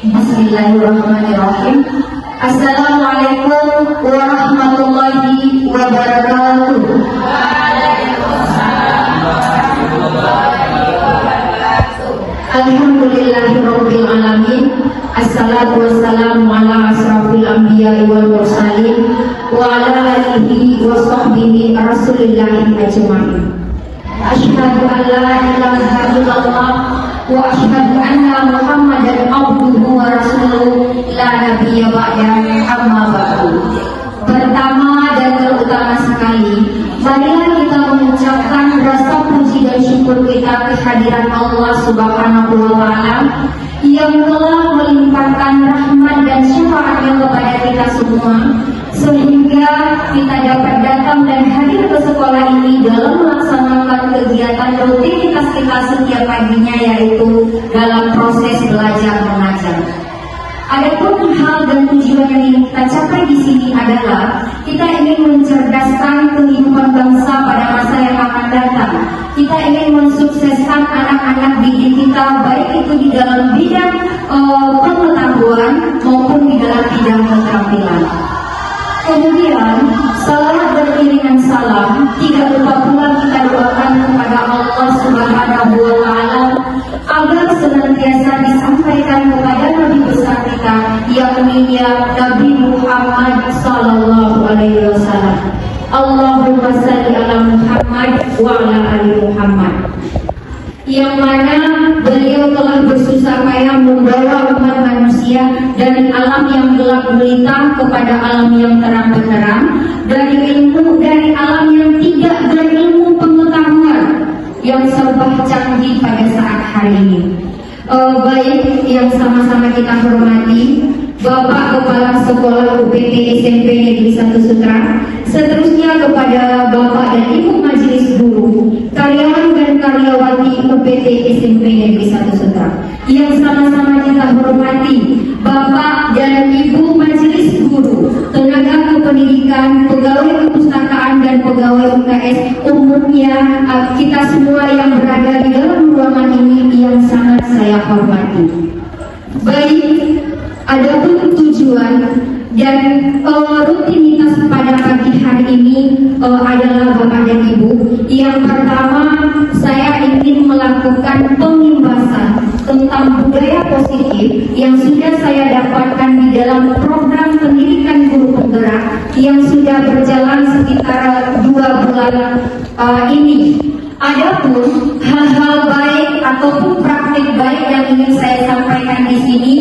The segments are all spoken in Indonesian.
Bismillahirrahmanirrahim. Assalamualaikum warahmatullahi wabarakatuh. Alhamdulillahirabbil alamin. Assalatu wassalamu ala asrafil anbiya'i wal mursalin wa ala alihi wa sahbihi rasulillahi ajma'in. Asyhadu an la ilaha illallah wa asyhadu anna Muhammadan abduhu wa rasuluh la nabiyya ba'da, amma ba'du. Pertama dan terutama sekali, marilah kita mengucapkan rasa puji dan syukur kita kehadiran Allah Subhanahu wa taala yang telah melimpahkan rahmat dan syafaat-Nya kepada kita semua, sehingga kita dapat datang dan hadir ke sekolah ini dalam melaksanakan kegiatan rutinitas kita setiap paginya, yaitu dalam proses belajar mengajar. Adapun hal dan tujuan yang ingin kita capai di sini adalah kita ingin mencerdaskan kehidupan bangsa pada masa yang akan datang. Kita ingin mensukseskan anak-anak didik kita, baik itu di dalam bidang pengetahuan maupun di dalam bidang keterampilan. Kemudian, salawat beriringan salam, tidak lupa pula kita doakan kepada Allah Subhanahu wa taala agar senantiasa disampaikan kepada Nabi besar kita, yakni Nabi Muhammad sallallahu alaihi wasallam. Allahumma shalli ala Muhammad wa ala ali Muhammad. Yang mana beliau telah bersusah payah membawa umat manusia dari alam yang gelap gulita kepada alam yang terang benderang, dari alam yang tidak berilmu pengetahuan yang serba canggih pada saat hari ini. Baik yang sama-sama kita hormati Bapak Kepala Sekolah UPT SMP Negeri 1 Sutra, seterusnya kepada Bapak dan Ibu Majelis Guru, karyawan dan karyawati UPT SMP Negeri 1 Sutra, yang sama-sama kita hormati Bapak dan Ibu Majelis Guru, tenaga kependidikan, pegawai kepustakaan dan pegawai UKS umumnya, kita semua yang berada di dalam ruangan ini yang sangat saya hormati. Baik, adapun tujuan dan rutinitas pada pagi hari ini adalah Bapak dan Ibu. Yang pertama, saya ingin melakukan pengimbasan tentang budaya positif yang sudah saya dapatkan di dalam program pendidikan guru penggerak yang sudah berjalan sekitar 2 bulan ini. Adapun hal-hal baik ataupun praktik baik yang ingin saya sampaikan di sini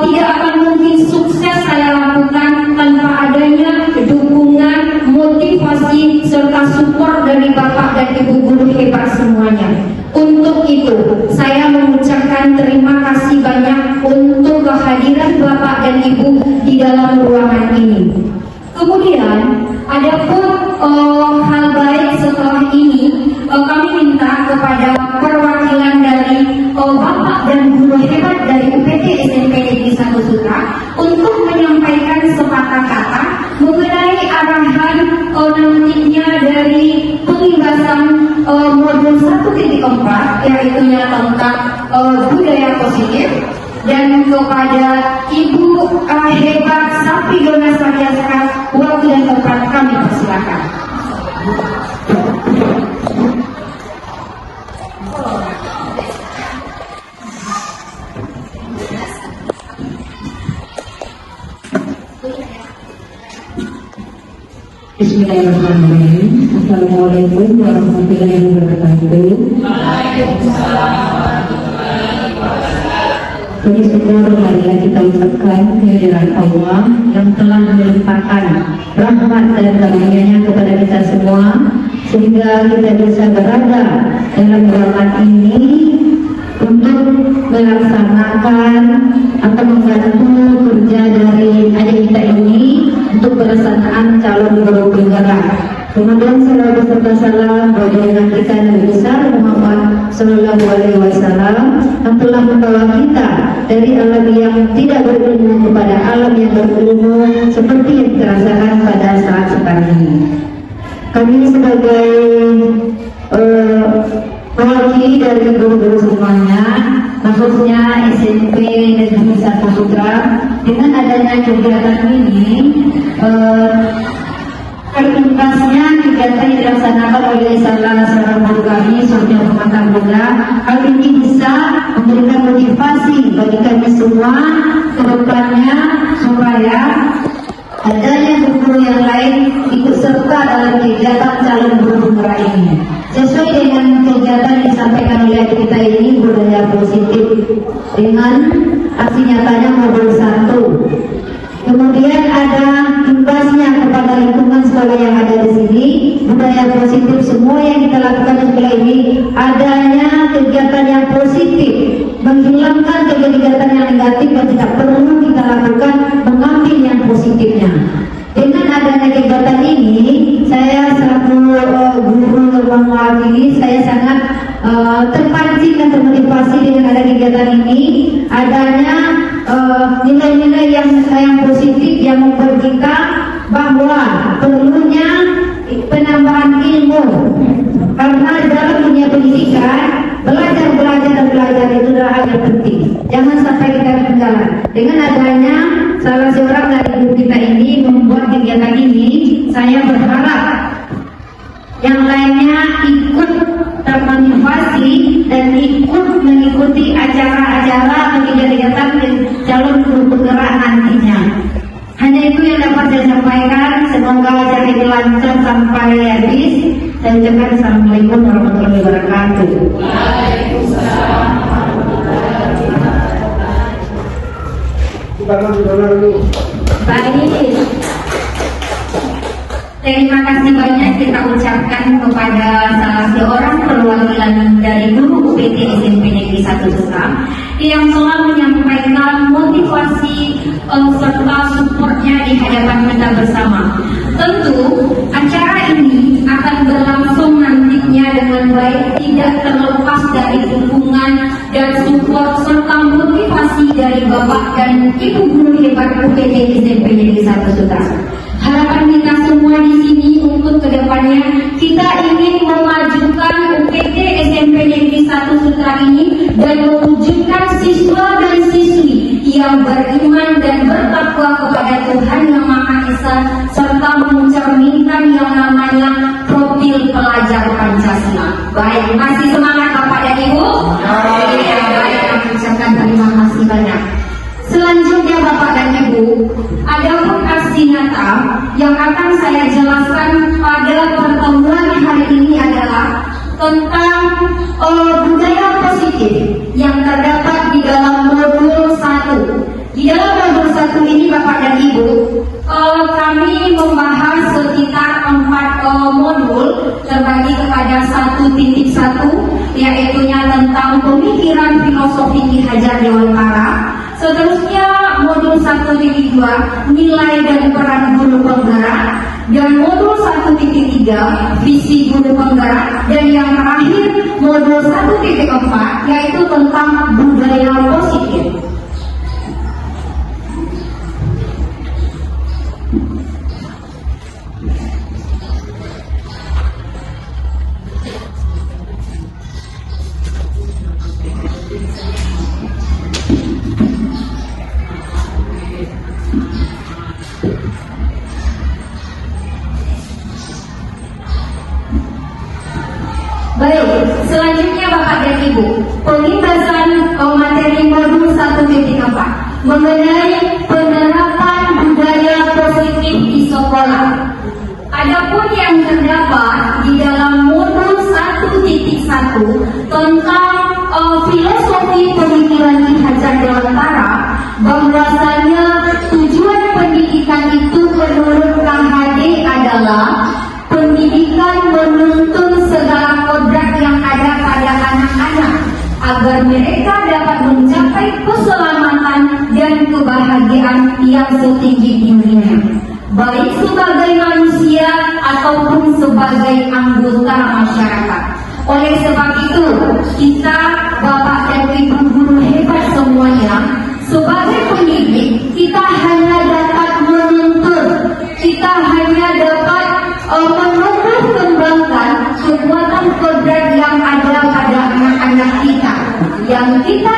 tidak akan mungkin sukses saya lakukan tanpa adanya dukungan, motivasi serta support dari Bapak dan Ibu guru hebat semuanya. Untuk itu, saya mengucapkan terima kasih banyak untuk kehadiran Bapak dan Ibu di dalam ruangan ini. Kemudian, adapun hal baik setelah ini, kami minta kepada perwakilan dari Bapak dan guru hebat dari UPT SMP Negeri 1 Sutra untuk menyampaikan sepatah kata mengenai arahan nantinya dari pengimbasan modul 1.4, yaitu tentang budaya positif. Dan kepada Ibu hebat Sapidona Sajaska, waktu dan tempat kami persilakan. Bismillahirrahmanirrahim. Assalamualaikum warahmatullahi wabarakatuh. Puji syukur marilah kita ucapkan kehadiran Allah yang telah melimpahkan rahmat dan karunia-Nya kepada kita semua, sehingga kita bisa berada dalam ruangan ini untuk melaksanakan atau membantu kerja dari adik kita ini untuk pelaksanaan calon guru penggerak. Kemudian salam beserta salam bagi kita Nabi besar Muhammad Sallallahu Alaihi Wasallam yang telah membawa kita dari alam yang tidak berilmu kepada alam yang berilmu, seperti yang dirasakan pada saat sekarang ini. Kami sebagai mewakili dari guru-guru semuanya khususnya SMP Negeri 1 Putra. Dengan adanya kegiatan ini, terimbasnya kegiatan yang dilaksanakan oleh salah seorang guru kami, Surya Rumah Tangga. Hal ini bisa memberikan motivasi bagi kami semua ke depannya supaya adanya guru yang lain ikut serta dalam kegiatan calon guru penggerak ini. Sesuai dengan kegiatan yang disampaikan oleh adik kita ini, budaya positif dengan aksi nyatanya modul 1. Kemudian ada imbasnya kepada lingkungan sekolah yang ada di sini, budaya positif. Semua yang kita lakukan di sekolah ini adanya kegiatan yang positif, menghilangkan kegiatan yang negatif yang tidak perlu kita lakukan, mengambil yang positifnya. Dengan adanya kegiatan ini, saya selaku guru yang mewakili, saya sangat terpancing dan termotivasi dengan ada kegiatan ini, adanya nilai-nilai yang positif yang membuat kita bahwa perlunya penambahan ilmu, karena dalam dunia pendidikan belajar itu adalah hal yang penting. Jangan sampai kita ketinggalan. Dengan adanya salah seorang dari guru kita ini membuat kegiatan ini, saya berharap yang lainnya ikut termotivasi dan ikut mengikuti acara-acara kegiatan calon guru penggerak nantinya. Hanya itu yang dapat saya sampaikan. Semoga acara ini lancar sampai habis. Saya ucapkan Assalamualaikum warahmatullahi wabarakatuh. Baik. Terima kasih banyak kita ucapkan kepada salah seorang perwakilan dari guru UPT SMP Negeri 1 Suka yang telah menyampaikan motivasi serta supportnya di hadapan kita bersama. Tentu acara ini akan berlangsung nantinya dengan baik, tidak terlepas dari dukungan dan support serta motivasi dari Bapak dan Ibu guru hebat UPT SMP Negeri 1 Suka. Harapan kita semua di sini untuk kedepannya kita ingin memajukan UPT SMP Negeri 1 Sutra ini dan mewujudkan siswa dan siswi yang beriman dan bertakwa kepada Tuhan Yang Maha Esa serta mencerminkan yang namanya profil pelajar Pancasila. Baik, masih semangat Bapak dan Ibu? Baik, kami ucapkan terima kasih banyak. Selanjutnya Bapak dan Ibu, ada pun aksi nyata yang akan saya jelaskan pada pertemuan hari ini adalah tentang budaya positif yang terdapat di dalam modul 1. Di dalam modul 1 ini Bapak dan Ibu, kami membahas sekitar 4 modul terbagi kepada 1.1, yaitu tentang pemikiran filosofi Ki Hajar Dewantara. Seterusnya modul 1.2, nilai dan peran guru penggerak, dan modul 1.3, visi guru penggerak, dan yang terakhir modul 1.4, yaitu tentang budaya positif. Baik, selanjutnya Bapak dan Ibu, pembahasan materi modul 1.4 mengenai penerapan budaya positif di sekolah. Adapun yang terdapat di dalam modul 1.1 tentang filosofi pemikiran Ki Hajar Dewantara, bahwasanya tujuan pendidikan itu menurut Kang Hadi adalah pendidikan menuntun segala kodrat yang ada pada anak-anak agar mereka dapat mencapai keselamatan dan kebahagiaan yang setinggi-tingginya, baik sebagai manusia ataupun sebagai anggota masyarakat. Oleh sebab itu, kita Bapak dan Ibu guru hebat semuanya, sebagai pendidik, kita hanya dapat menuntun, kita hanya dapat menumbuh kembangkan kekuatan kodrat yang ada pada anak-anak kita, yang kita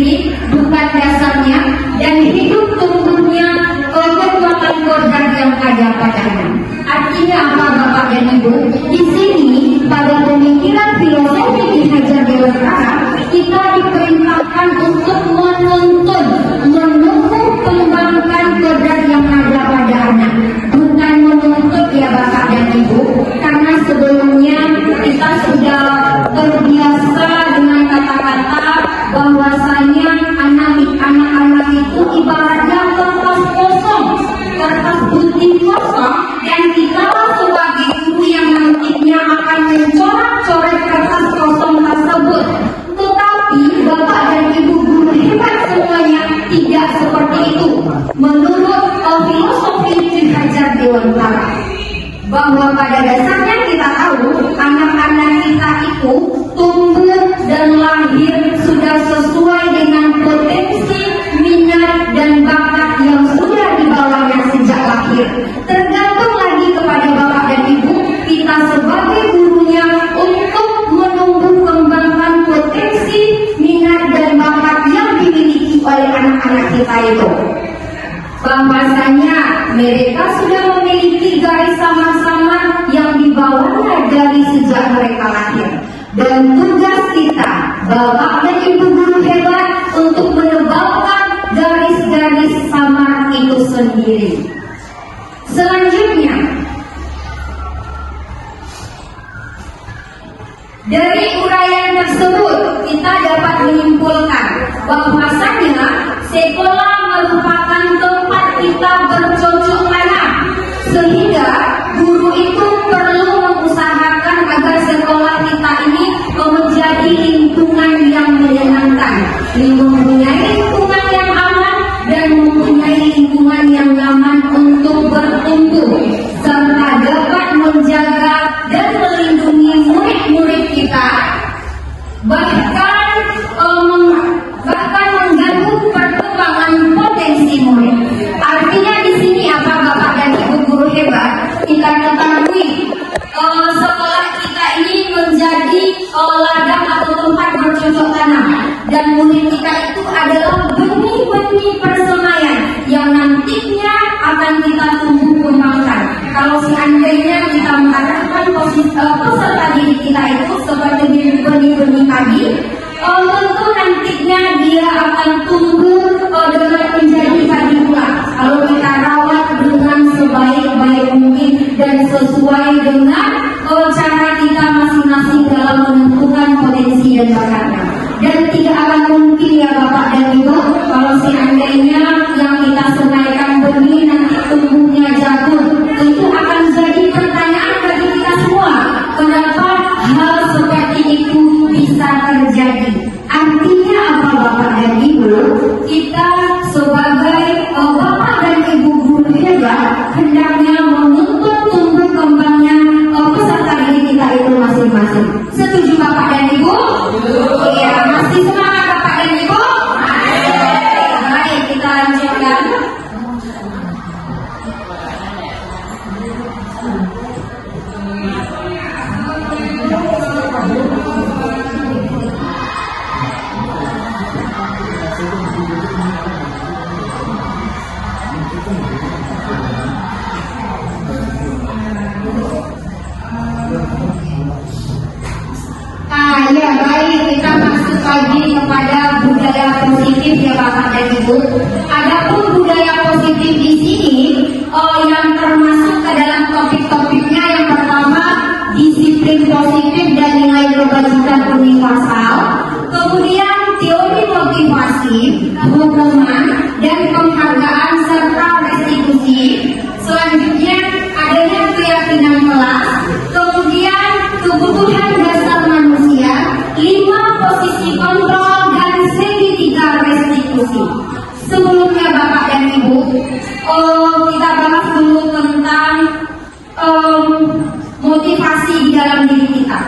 spirit, bukan dasarnya, dan hidup tumbuhnya kekuatan kodrat yang ada padanya. Artinya apa Bapak dan Ibu? Di sini pada pemikiran filosofi Ki Hajar Dewantara kita diperintahkan untuk menuntun, menumbuh kembangkan kodrat yang ada pada anak, bukan menuntut ya Bapak dan Ibu, karena sebelumnya kita sudah terbiasa dengan kata-kata bahwasanya anak-anak itu ibaratnya kertas kosong, kertas putih kosong, dan kita sebagai guru yang nantinya akan mencoret-coret kertas kosong tersebut. Tetapi Bapak dan Ibu guru hebat semuanya tidak seperti itu. Menurut filosofi Ki Hajar Dewantara, bahwa pada dasarnya kita tahu anak-anak kita itu tumbuh dan lahir sudah sesuai dengan potensi, minat, dan bakat yang sudah dibawanya sejak lahir. Tergantung lagi kepada Bapak dan Ibu, kita sebagai gurunya untuk menumbuh kembangkan potensi, minat, dan bakat yang dimiliki oleh anak-anak kita itu. Bahwasanya mereka sudah memiliki garis sama-sama yang dibawanya dari sejak mereka lahir. Dan tugas kita, Bapak dan Ibu guru hebat, untuk menebalkan garis-garis samar itu sendiri. Selanjutnya, dari uraian tersebut kita dapat menyimpulkan bahwasanya sekolah merupakan tempat kita bercocok tanam, sehingga guru itu perlu mengusahakan agar sekolah kita ini menjadi lingkungan yang menyenangkan, mempunyai lingkungan yang aman, dan mempunyai lingkungan yang nyaman untuk bertumbuh, serta dapat menjaga dan melindungi murid-murid kita, bahkan mengganggu perkembangan potensi murid. Artinya di sini apa Bapak dan Ibu guru hebat, kita ketahui sekolah kita ini menjadi ladang atau tempat bercocok tanam, dan murid kita itu adalah benih-benih persemaian yang nantinya akan kita tumbuh kembangkan. Kalau seandainya kita mengarahkan peserta didik kita itu seperti benih-benih tadi, tentu nantinya dia akan tumbuh dengan menjadi padi pula. Kalau kita rawat dengan sebaik-baik mungkin dan sesuai dengan cara kita masing-masing dalam menentukan potensi dan bakatnya. Dan tidak akan mungkin ya Bapak dan Ibu, kalau seandainya yang kita semaikan benih nanti tumbuhnya jagung, tentu akan jadi pertanyaan bagi kita semua, kenapa hal seperti itu bisa terjadi. Artinya apa Bapak dan Ibu? Kita sebagai Bapak dan Ibu guru hebat hendaknya menuntut tumbuh kembangnya peserta didik kita itu masing-masing. Setuju Bapak dan Ibu? Iya, masih semangat Bapak dan Ibu? Mari kita lanjutkan. Ya baik, kita masuk lagi kepada budaya positif ya Bapak dan Ibu. Adapun budaya positif di sini yang termasuk ke dalam topik-topiknya, yang pertama disiplin positif dan nilai kebajikan universal, kemudian teori motivasi, hukuman, dan penghargaan serta restitusi. Selanjutnya adanya keyakinan kelas, kemudian kebutuhan dasar manusia, 5 posisi kontrol, dan segitiga restitusi. Sebelumnya Bapak dan Ibu, kita bahas dulu tentang motivasi di dalam diri kita.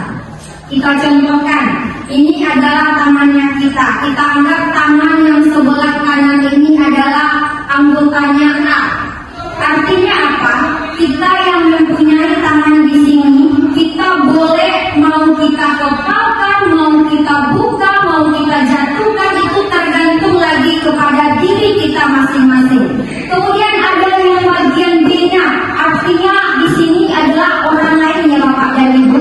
Kita contohkan, ini adalah tangannya kita. Kita anggap tangan yang sebelah kanan ini adalah anggotanya A. Artinya apa? Kita yang mempunyai tangan di sini, kita boleh mau kita kepalkan, mau kita buka, mau kita jatuhkan, itu tergantung masing-masing. Kemudian ada yang bagian B-nya, artinya di sini adalah orang lain ya Bapak dan Ibu.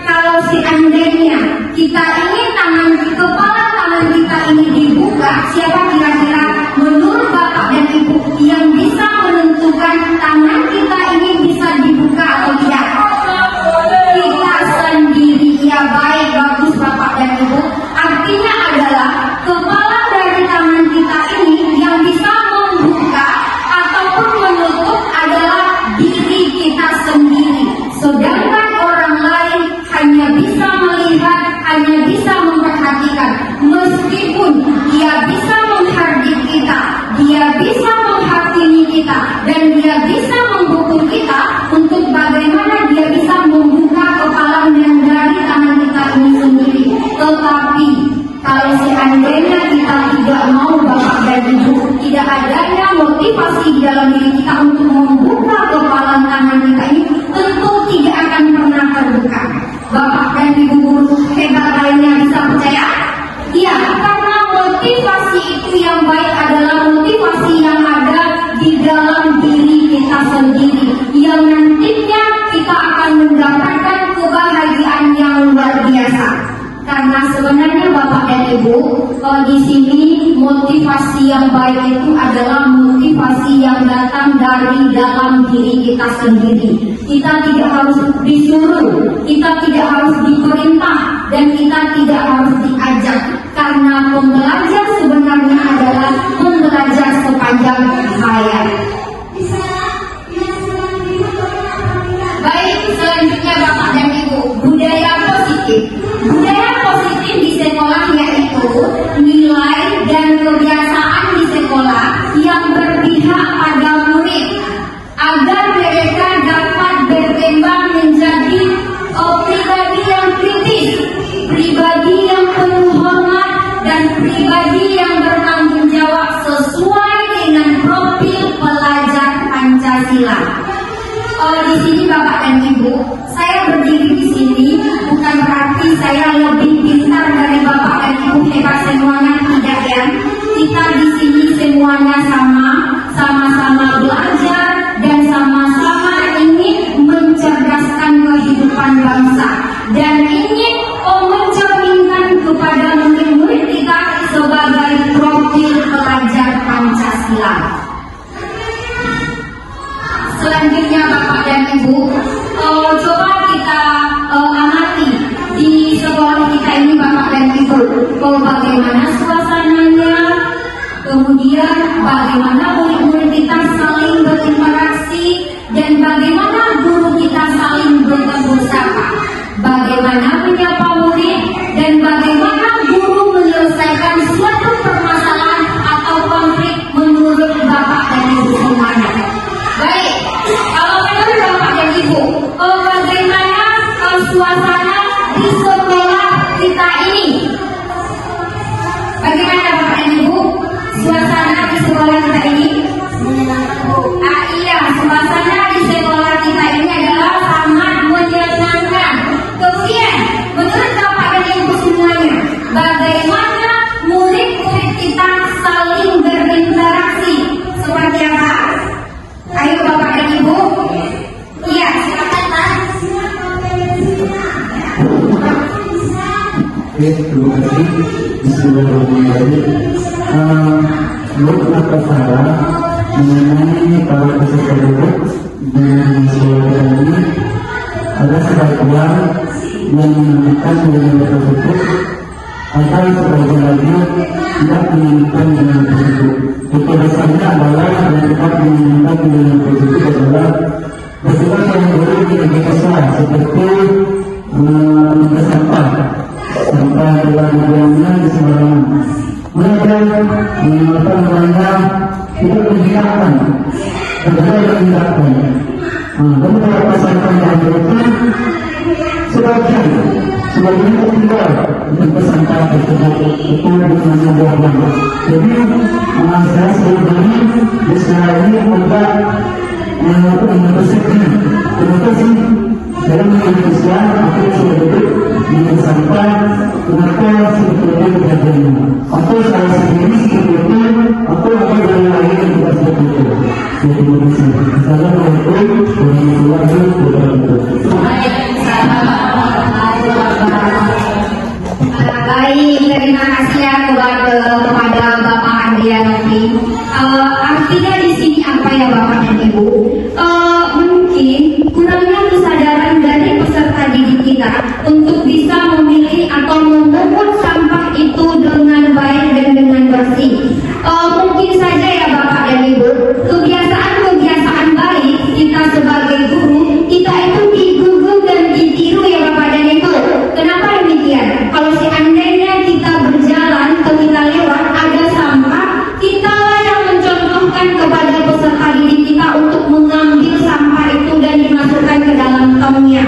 Kalau seandainya kita ingin kepala tangan kita ini dibuka, siapa kira-kira menurut Bapak dan Ibu yang bisa menentukan tangan kita ini bisa dibuka atau tidak? Kita sendiri. Ya baik, bagus Bapak dan Ibu. Artinya adalah kepala dari tangan kita ini yang bisa membuka ataupun menutup adalah diri kita sendiri. Sedangkan orang lain hanya bisa melihat, hanya bisa memperhatikan. Meskipun dia bisa menghardik kita, dia bisa menghakimi kita, dan dia bisa menghukum kita untuk bagaimana dia bisa membuka kepala dan dari tangan kita ini sendiri. Tetapi kalau seandainya kita tidak mau Bapak dan Ibu, tidak adanya motivasi di dalam diri kita untuk membuka kepala tangan kita ini, tentu tidak akan pernah terbuka. Bapak dan Ibu guru hebat lainnya bisa percaya? Iya, karena motivasi itu yang baik adalah motivasi yang ada di dalam diri kita sendiri, yang nantinya kita akan mendapatkan kebahagiaan yang luar biasa. Karena sebenarnya Bapak dan Ibu, di sini motivasi yang baik itu adalah motivasi yang datang dari dalam diri kita sendiri. Kita tidak harus disuruh, kita tidak harus diperintah, dan kita tidak harus diajak. Karena pembelajar sebenarnya adalah pembelajar sepanjang hayat. Baik, selanjutnya Bapak dan Ibu, budaya positif. Budaya positif di sekolah yaitu nilai dan kebiasaan di sekolah yang berpihak pada murid agar mereka dapat berkembang menjadi pribadi yang kritis, pribadi yang penuh hormat, dan pribadi yang bertanggung jawab sesuai dengan profil pelajar Pancasila. Di sini Bapak dan Ibu, saya berdiri di sini bukan berarti saya lebih pintar dari Bapak dan Ibu, hebat semuanya, tidak ya. Kita di sini semuanya sama-sama belajar dan sama-sama ingin mencerdaskan kehidupan bangsa dan ingin mencerminkan kepada murid-murid kita sebagai profil pelajar Pancasila. Selanjutnya Bapak dan Ibu, coba kita amati di sekolah kita ini Bapak dan Ibu, bagaimana suasananya, kemudian bagaimana murid-murid kita saling berinteraksi, dan bagaimana guru kita saling bertegur sapa, bagaimana menyapa murid, dan bagaimana guru menyelesaikan suatu permasalahan atau konflik menurut Bapak dan Ibu semuanya. Baik, kalau menurut Bapak dan Ibu, bagaimana suasana di sekolah kita ini? Bagaimana Bapak dan Ibu, suasana di sekolah kita ini? Iya, suasana di sekolah kita ini adalah sangat menyenangkan. Kemudian, menurut Bapak dan Ibu semuanya, bagaimana murid-murid kita saling berinteraksi? Seperti apa? Ayo Bapak dan Ibu. Iya, silakan Pak. Oke, terima kasih. Bismillahirrahmanirrahim. Menurut Bapak Sarah mengenai para peserta didik dengan sekolah ini, ada sebagian yang menunjukkan nilai tersebut, atau sebagian lagi tidak menunjukkan nilai tersebut. Kekuasanya adalah yang tetap menunjukkan nilai tersebut adalah bersikap yang boleh dikasih seperti sampah dalam buangnya di sembarangan. Mereka tidak menghilangkan, tidak menghilangkan. Beberapa sampah yang berikut sebagian tertinggal untuk sampah tersebut itu dengan membuang. Jadi saya sebenarnya di sekolah ini untuk membersihkan. Terima kasih. Dalam Indonesia, aku sudah duduk di sampah. Kenapa seperti itu terjadi? Atau saya sendiri seperti itu, atau apa yang Terima kasih. Assalamualaikum warahmatullahi wabarakatuh. Baik, terima kasih ya kepada Bapak Andrianovi. Artinya di sini apa ya Bapak dan Ibu? Mungkin kurangnya kesadaran dari peserta didik kita untuk bisa memilih atau memungut sampah itu dengan baik dan dengan bersih. Mungkin saja ya Bapak dan Ibu, kebiasaan baik kita sebagai guru, kita itu digugu dan ditiru ya Bapak dan Ibu. Kenapa demikian? Kalau seandainya kita berjalan atau kita lewat ada sampah, kita yang mencontohkan kepada peserta didik kita untuk mengambil sampah itu dan dimasukkan ke dalam tongnya.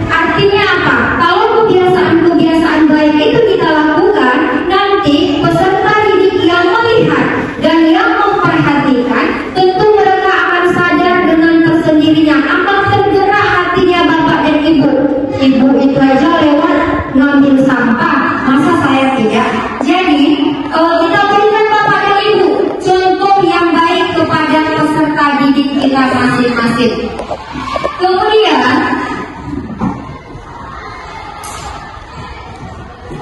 Artinya apa? Kalau kebiasaan baik itu kita lakukan, nanti peserta didik yang melihat dan yang memperhatikan, tentu mereka akan sadar dengan tersendirinya, akan tergerak hatinya Bapak dan Ibu. Ibu itu aja lewat ngambil sampah, masa saya tidak? Jadi kita berikan Bapak dan Ibu contoh yang baik kepada peserta didik kita masing-masing. Kemudian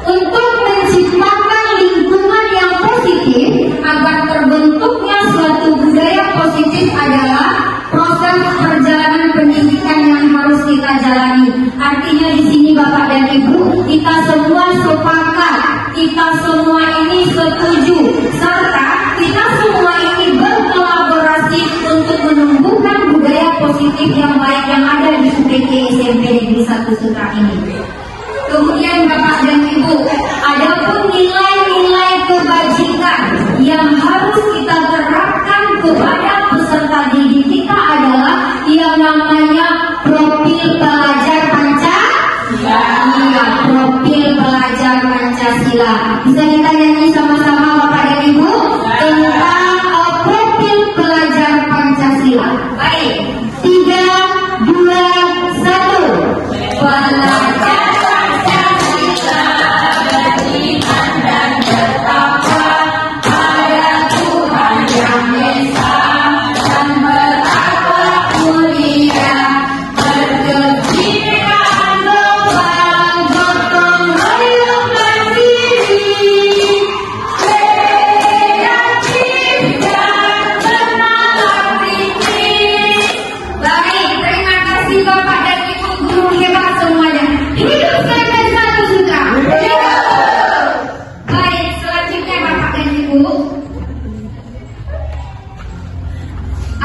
untuk menciptakan lingkungan yang positif agar terbentuknya suatu budaya positif adalah proses perjalanan pendidikan yang harus kita jalani. Artinya di sini Bapak dan Ibu, kita semua sepakat, kita semua ini setuju, serta kita semua ini berkolaborasi untuk menumbuhkan budaya positif yang baik yang ada di UPT SMP Negeri 1 Sutra ini. Kemudian Bapak dan Ibu, ada pun nilai-nilai kebajikan yang harus kita terapkan kepada peserta didik kita adalah yang namanya profil pelajar Pancasila. Profil pelajar Pancasila. Bisa kita nyanyi sama-sama Bapak dan Ibu tentang profil pelajar Pancasila. Baik, 3, 2, 1. Pelajar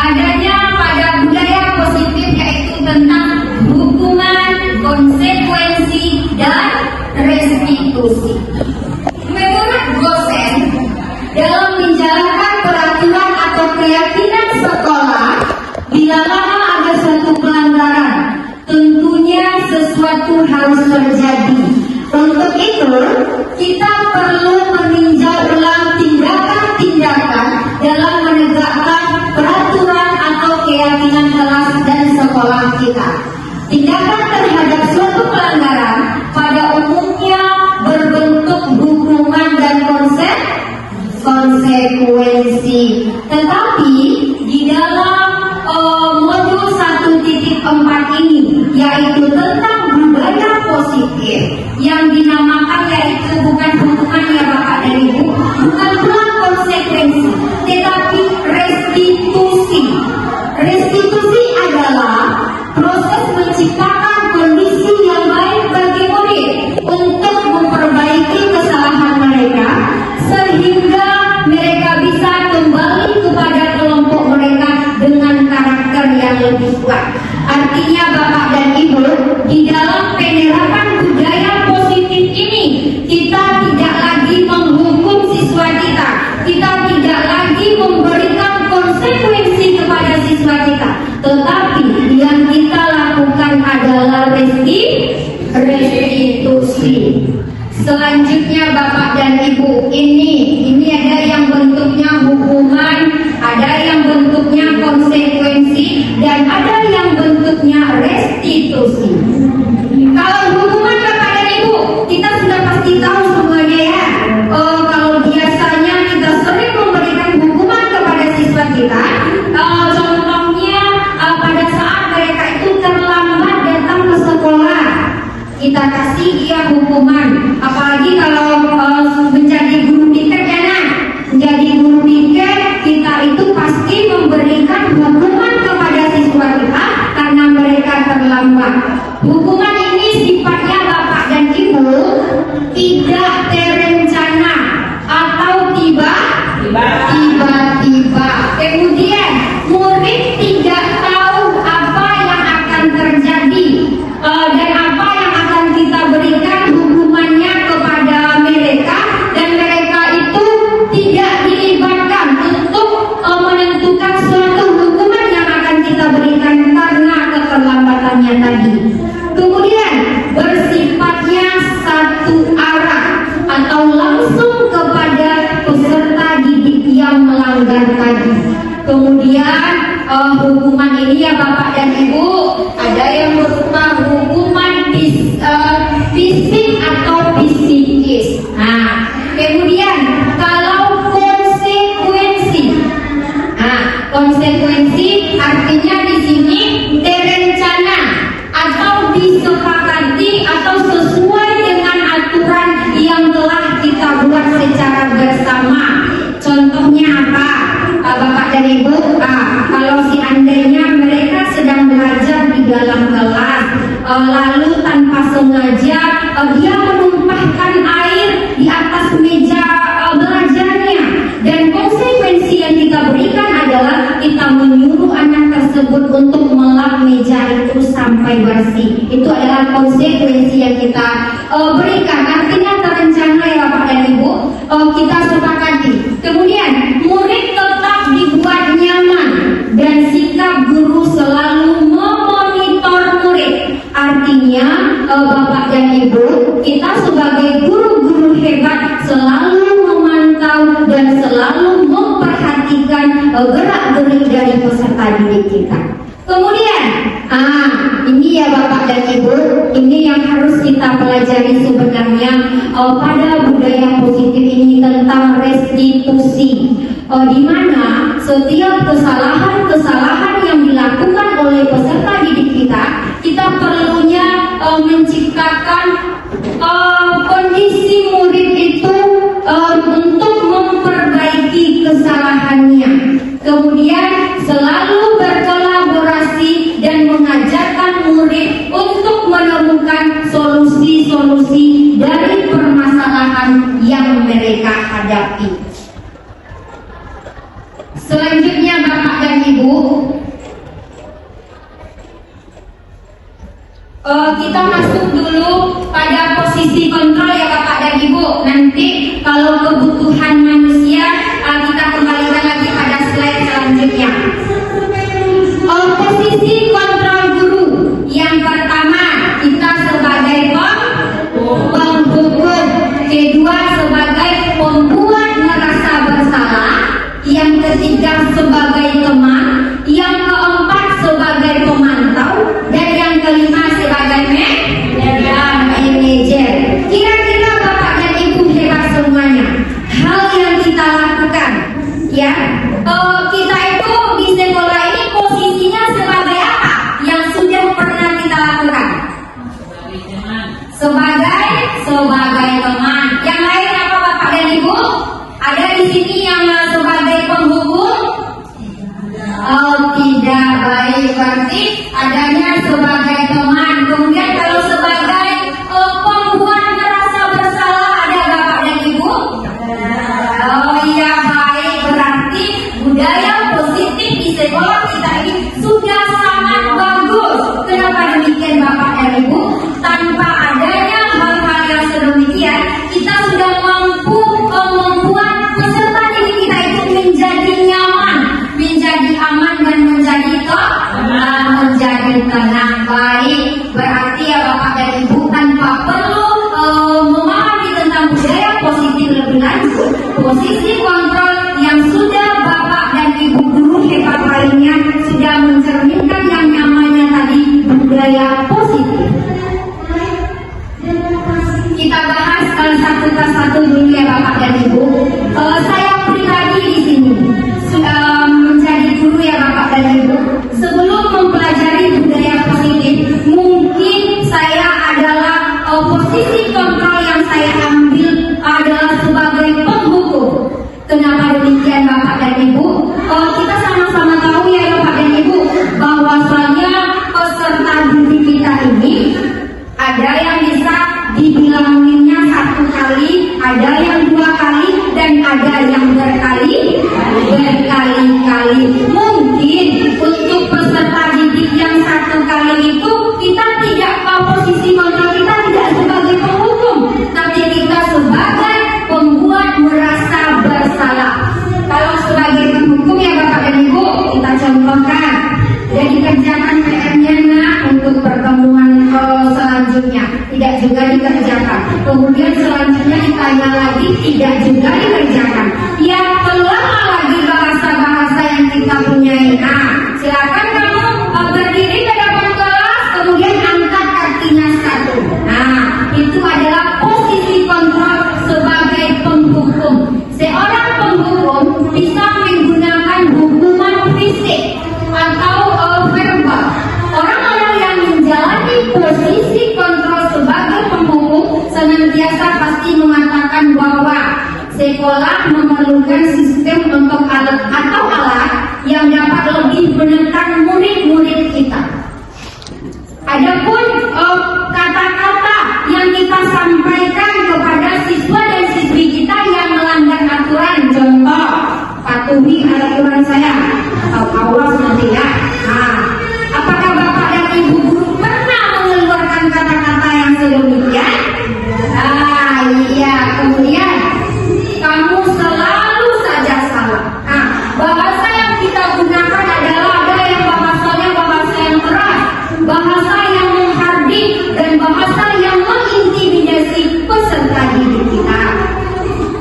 adanya pada budaya positif yaitu tentang hukuman, konsekuensi, dan restitusi. Menurut dosen, dalam menjalankan peraturan atau keyakinan sekolah, bila mana ada suatu pelanggaran, tentunya sesuatu harus terjadi. Untuk itu, kita perlu meninjau ulang tindakan-tindakan dalam menegakkan peraturan atau keyakinan kelas dan sekolah kita. Tindakan terhadap suatu pelanggaran pada umumnya berbentuk hukuman dan konsekuensi. Tetapi di dalam modul 1.4 ini, yaitu tentang budaya positif, yang dinamakan yaitu bukan hukuman ya Bapak dan Ibu, bukan pula konsekuensi, tetapi restitusi. Restitusi adalah proses menciptakan kondisi yang baik bagi murid untuk memperbaiki kesalahan mereka sehingga mereka bisa kembali kepada kelompok mereka dengan karakter yang lebih kuat. Artinya Bapak dan Ibu, di dalam penerapan budaya positif ini, kita tidak lagi menghukum siswa kita, kita tidak lagi memberikan konsekuensi kepada siswa kita, tetapi yang kita lakukan adalah restitusi. Selanjutnya Bapak dan Ibu, ini ada yang bentuknya hukuman, ada yang bentuknya konsekuensi, dan ada yang bentuknya restitusi. Kalau hukuman Bapak dan Ibu, kita sudah pasti tahu semuanya ya. Kalau biasanya kita sering memberikan hukuman kepada siswa kita, contohnya tiba-tiba. Kemudian murid tidak tahu apa yang akan terjadi dan apa yang akan kita berikan hukumannya kepada mereka, dan mereka itu tidak dilibatkan untuk menentukan suatu hukuman yang akan kita berikan karena keterlambatannya tadi. Kemudian bersifatnya satu arah atau langsung kepada peserta didik yang melanggar tadi. Kemudian hukuman ini ya Bapak dan Ibu, ada yang berupa hukuman fisik atau psikis. Nah, kemudian kalau konsekuensi artinya di sini terencana atau disepakati atau sesuai dengan aturan yang telah kita buat secara bersama. Contohnya apa, Bapak dan Ibu? Kalau seandainya mereka sedang belajar di dalam kelas, lalu tanpa sengaja dia menumpahkan air di atas meja belajarnya, dan konsekuensi yang kita berikan adalah kita menyuruh anak tersebut untuk melap meja itu sampai bersih. Itu adalah konsekuensi yang kita berikan. Artinya terencana ya Bapak dan Ibu, kita sepakati. Kemudian murid tetap dibuat nyaman dan sikap guru selalu memonitor murid. Artinya Bapak dan Ibu, kita sebagai guru-guru hebat selalu memantau dan selalu memperhatikan gerak-gerik dari peserta didik kita. Kemudian, ini ya Bapak dan Ibu, ini yang harus kita pelajari sebenarnya pada budaya positif ini tentang restitusi, di mana setiap kesalahan-kesalahan yang dilakukan oleh peserta didik kita perlunya menciptakan kondisi murid itu untuk memperbaiki kesalahannya. Kemudian selalu berkolaborasi dan mengajarkan murid untuk menemukan solusi-solusi dari permasalahan yang mereka hadapi. Selanjutnya Bapak dan Ibu, kita masuk dulu pada posisi kontrol ya Bapak dan Ibu. Nanti kalau kebutuhan manusia kita kembalikan lagi pada slide selanjutnya. Posisi kontrol guru. Yang pertama, kita sebagai penghukum. Kedua, sebagai pembuat merasa bersalah. Yang ketiga, sebagai teman. Yang keempat, sebagai pemantau. Dan yang kelima, sebagai manajer. Kira-kira Bapak dan Ibu hebat semuanya. Hal yang kita lakukan, ya, kita itu di sekolah ini posisinya sebagai apa? Yang sudah pernah kita lakukan? Sebagai teman. Yang lain apa Bapak dan Ibu? Ada di sini yang sebagai penghukum? Tidak baik, berarti adanya sebagai teman. Kemudian kalau sebagai pembuat merasa bersalah, ada Bapak dan Ibu? Iya baik, berarti budaya positif di sekolah kita ini sudah sangat bagus. Kenapa demikian Bapak dan Ibu? Tanpa adanya hal-hal yang sedemikian, kita sudah mampu membuat peserta didik kita itu menjadi nyaman, menjadi aman, dan menjadi tenang. Baik, berarti ya Bapak dan Ibu, tanpa perlu memahami tentang budaya positif lebih lanjut, posisi kontrol yang sudah Bapak dan Ibu guru hebat lainnya sudah mencerminkan yang namanya tadi budaya positif. Kita bahas satu persatu dulu ya Bapak dan Ibu. Saya pribadi di sini menjadi guru ya Bapak dan Ibu. Sebelum mempelajari budaya positif, mungkin saya adalah posisi kontrol yang saya ambil adalah sebagai penghukum. Kenapa demikian Bapak dan Ibu? Kita sama-sama tahu ya Bapak dan Ibu, bahwasanya peserta didik kita ini ada yang bisa dibilanginnya 1 kali, ada yang 2 kali, dan ada yang berkali-kali. kemudian selanjutnya ditanya lagi tidak juga dikerjakan. Ya keluar lagi bahasa-bahasa yang kita punyai. Nah, silakan kamu berdiri ke depan kelas, kemudian angkat kakinya satu. Nah, itu adalah posisi kontrol sebagai penghukum. Seorang penghukum bisa menggunakan hukuman fisik atau verbal. Orang-orang yang menjalani posisi kontrol sebagai penghukum senantiasa pasti mengatakan bahwa sekolah memerlukan sistem untuk alat atau alat yang dapat lebih menekan murid-murid kita. Adapun kata-kata yang kita sampaikan kepada siswa dan siswi kita yang melanggar aturan, contoh patuhi aturan saya atau awas nanti ya. Nah, apakah Bapak dan Ibu guru pernah mengeluarkan kata-kata yang sedemikian? Ah iya, kemudian kamu selalu saja salah. Nah, bahasa yang kita gunakan adalah ada yang bahasanya bahasa yang keras, bahasa yang menghardik, dan bahasa yang mengintimidasi peserta didik kita.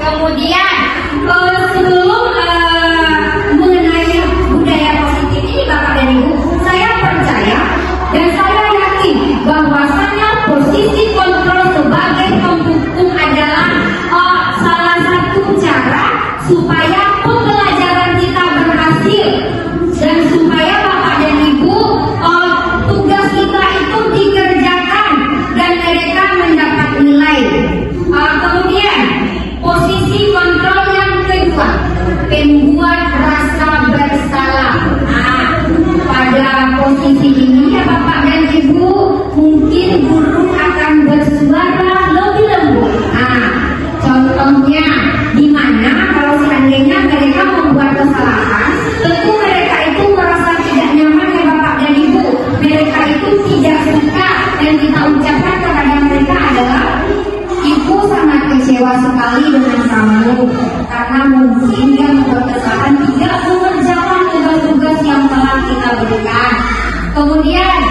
Kemudian sebelum mengenai budaya positif ini Bapak dan Ibu, saya percaya dan saya yakin bahwasanya posisi kontrol sebagai penghukum adalah salah satu cara supaya pembelajaran kita berhasil dan supaya Bapak dan Ibu tugas kita itu dikerjakan dan mereka mendapat nilai. Kemudian posisi kontrol yang kedua, membuat rasa bersalah. Nah, pada posisi ini ya Bapak dan Ibu, mungkin guru akan bersuara lebih lembut. Nah, contohnya di mana kalau seandainya mereka membuat kesalahan, tentu mereka itu merasa tidak nyaman ya Bapak dan Ibu. Mereka itu tidak suka dan kita ucapkan kepada mereka adalah Ibu sangat kecewa sekali dengan kamu karena mungkin dia membuat kesalahan tidak mengerjakan tugas-tugas yang telah kita berikan. Kemudian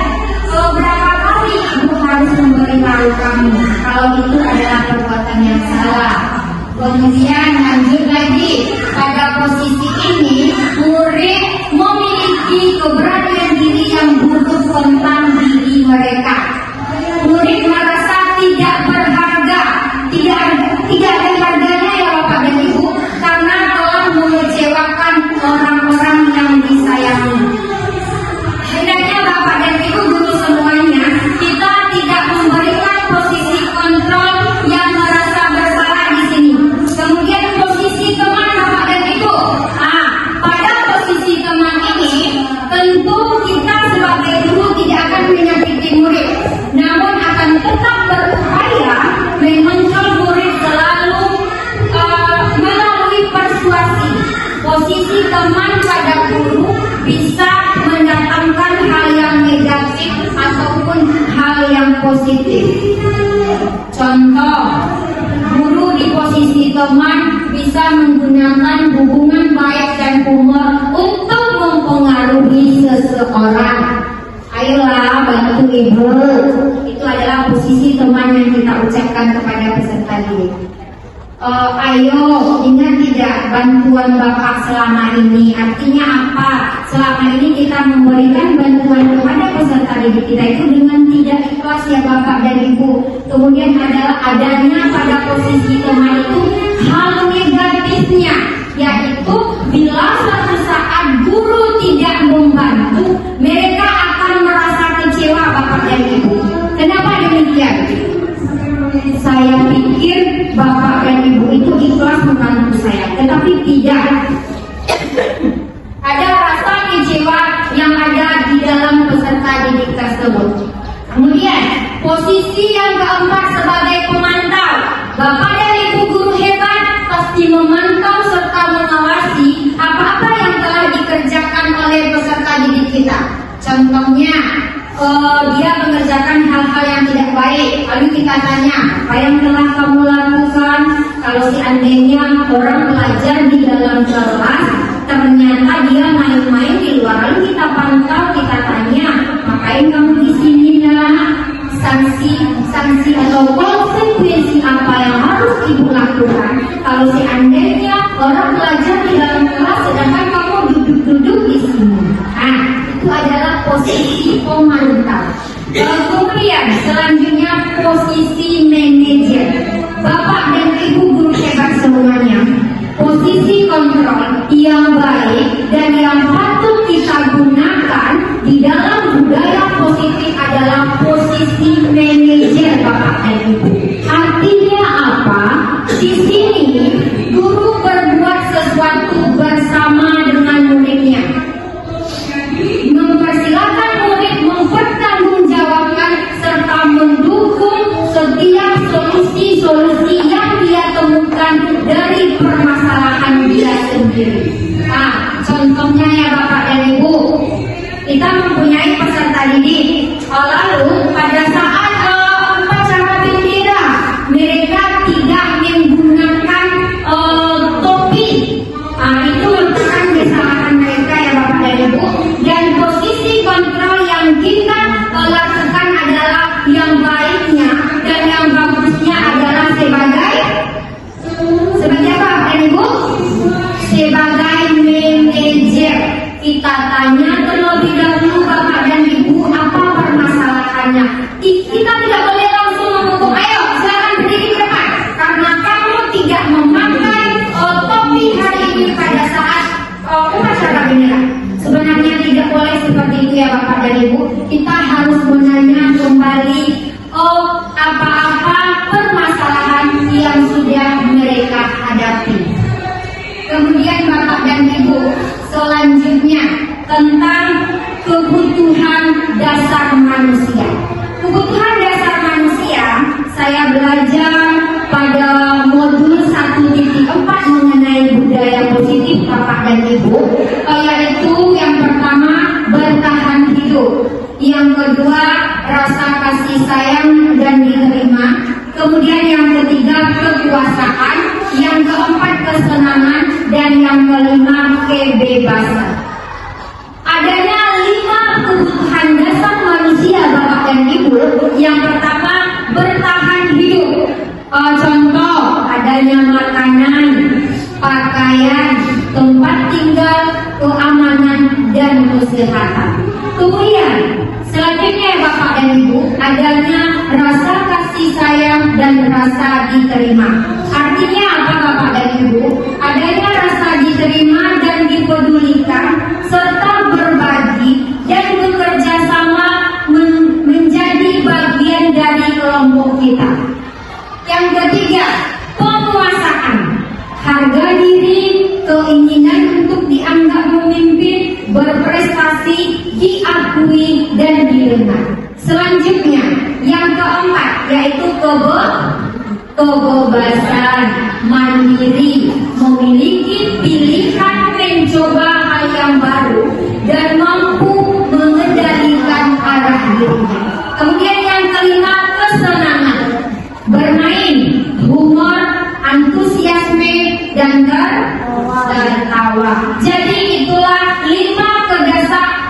beberapa kali Ibu harus memberitahu kamu kalau itu adalah perbuatan yang salah. Kemudian lanjut lagi, pada posisi ini murid memiliki keberanian diri yang buruk tentang diri mereka. Murid merasa tidak berharga, tidak ada harganya ya Bapak dan Ibu, karena telah mengecewakan orang-orang yang disayangi. Hendaknya Bapak dan Ibu guru semuanya, kita tidak memberikan posisi kontrol yang merasa bersalah di sini. Kemudian posisi teman Bapak dan Ibu. Nah, pada posisi teman ini tentu kita sebagai guru tidak akan menyakiti murid, namun akan tetap berupaya mengontrol murid selalu melalui persuasi. Posisi teman pada guru bisa mendatangkan hal yang negatif ataupun hal yang positif. Contoh, guru di posisi teman bisa menggunakan hubungan baik dan humor untuk mempengaruhi seseorang. Ayolah bantu Ibu. Itu adalah posisi teman yang kita ucapkan kepada peserta didik. Ayo, ingat tidak bantuan Bapak selama ini artinya apa? Selama ini kita memberikan bantuan kepada peserta didik kita itu dengan tidak ikhlas ya Bapak dan Ibu. Kemudian adalah adanya pada posisi teman itu hal negatifnya, yaitu bila suatu saat guru tidak membantu, mereka akan merasa kecewa Bapak dan Ibu. Kenapa demikian? Saya pikir Bapak dan Ibu itu ikhlas membantu saya, tetapi tidak. Ada rasa kecewa yang ada di dalam peserta didik tersebut. Kemudian posisi yang keempat sebagai pemantau. Bapak dan Ibu guru hebat pasti memantau serta mengawasi apa-apa yang telah dikerjakan oleh peserta didik kita. Contohnya, dia mengerjakan hal-hal yang tidak baik, lalu kita tanya, apa yang telah kamu lakukan? Kalau seandainya orang belajar di dalam kelas, ternyata dia main-main di luar, lalu kita pantau, kita tanya, ngapain kamu di sini nak? Sanksi atau konsekuensi apa ibu lakukan kalau seandainya orang belajar di dalam kelas sedangkan kamu duduk-duduk di sini? Nah, itu adalah posisi pemantau. Kemudian selanjutnya posisi manajer. Bapak dan ibu guru hebat semuanya. Posisi kontrol yang baik dan yang patut kita gunakan di dalam budaya positif adalah posisi manajer Bapak dan Ibu. Artinya apa? Di sini guru berbuat sesuatu bersama dengan muridnya. Mempersilakan murid mempertanggungjawabkan serta mendukung setiap solusi-solusi yang dia temukan dari permasalahan dia sendiri. Nah, contohnya ya Bapak dan Ibu, kita mempunyai peserta didik. Lalu pada saat upacara bendera, mereka tidak menggunakan topi. Itu merupakan kesalahan mereka ya Bapak dan Ibu. Dan posisi kontrol yang kita lakukan adalah yang baiknya dan yang bagusnya adalah sebagai apa Bapak dan Ibu? Sebagai manajer. Kita tanya terlebih dahulu Bapak dan Ibu apa permasalahannya. Kita tidak boleh langsung menghukum, ayo silakan berdiri ke depan karena kamu tidak memakai topi hari ini pada saat upacara bendera. Sebenarnya tidak boleh seperti itu ya Bapak dan Ibu. Kita harus menanya kembali apa-apa permasalahan yang sudah mereka hadapi. Kemudian Bapak dan Ibu, selanjutnya tentang kebutuhan dasar manusia. Kebutuhan dasar manusia saya belajar pada modul 1.4 mengenai budaya positif Bapak dan Ibu, yaitu yang pertama bertahan hidup, yang kedua rasa kasih sayang dan diterima, kemudian yang ketiga kekuasaan, yang keempat kesenangan, dan yang kelima kebebasan. Adanya 5 kebutuhan dasar manusia Bapak dan Ibu. Yang pertama bertahan hidup. Contoh adanya makanan, pakaian, tempat tinggal, keamanan, dan kesehatan. Kemudian selanjutnya Bapak dan Ibu, adanya rasa kasih sayang dan rasa diterima. Artinya apa Bapak dan Ibu? Adanya rasa diterima dan dipedulikan serta berbagi dan bekerja sama menjadi bagian dari kelompok kita. Yang ketiga, penguasaan. Harga diri, keinginan untuk dianggap memimpin, berprestasi, diakui dan didengar. Selanjutnya, yang keempat yaitu kebebasan, mandiri, memiliki pilihan mencoba hal yang baru dan mampu mengendalikan arah dirinya. Kemudian yang kelima, kesenangan, bermain, humor, antusiasme, dan tertawa. Jadi itulah 5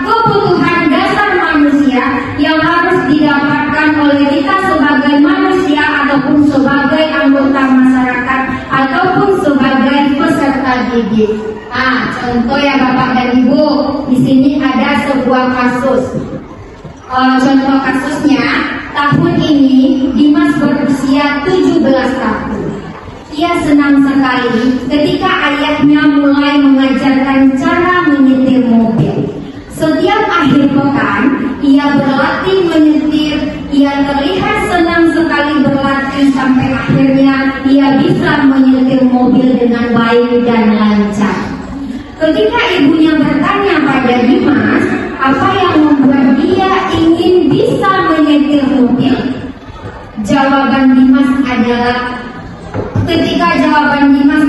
kebutuhan dasar manusia yang harus didapatkan oleh kita sebagai manusia ataupun sebagai anggota masyarakat ataupun sebagai peserta didik. Contoh ya Bapak dan Ibu, di sini ada sebuah kasus. Contoh kasusnya, tahun ini Dimas berusia 17 tahun. Ia senang sekali ketika ayahnya mulai mengajarkan cara menyetir mobil. Setiap akhir pekan, ia berlatih menyetir. Ia terlihat senang sekali berlatih sampai akhirnya ia bisa menyetir mobil dengan baik dan lancar. Ketika ibunya bertanya pada Dimas, apa yang membuat dia ingin bisa menyetir mobil? Jawaban Dimas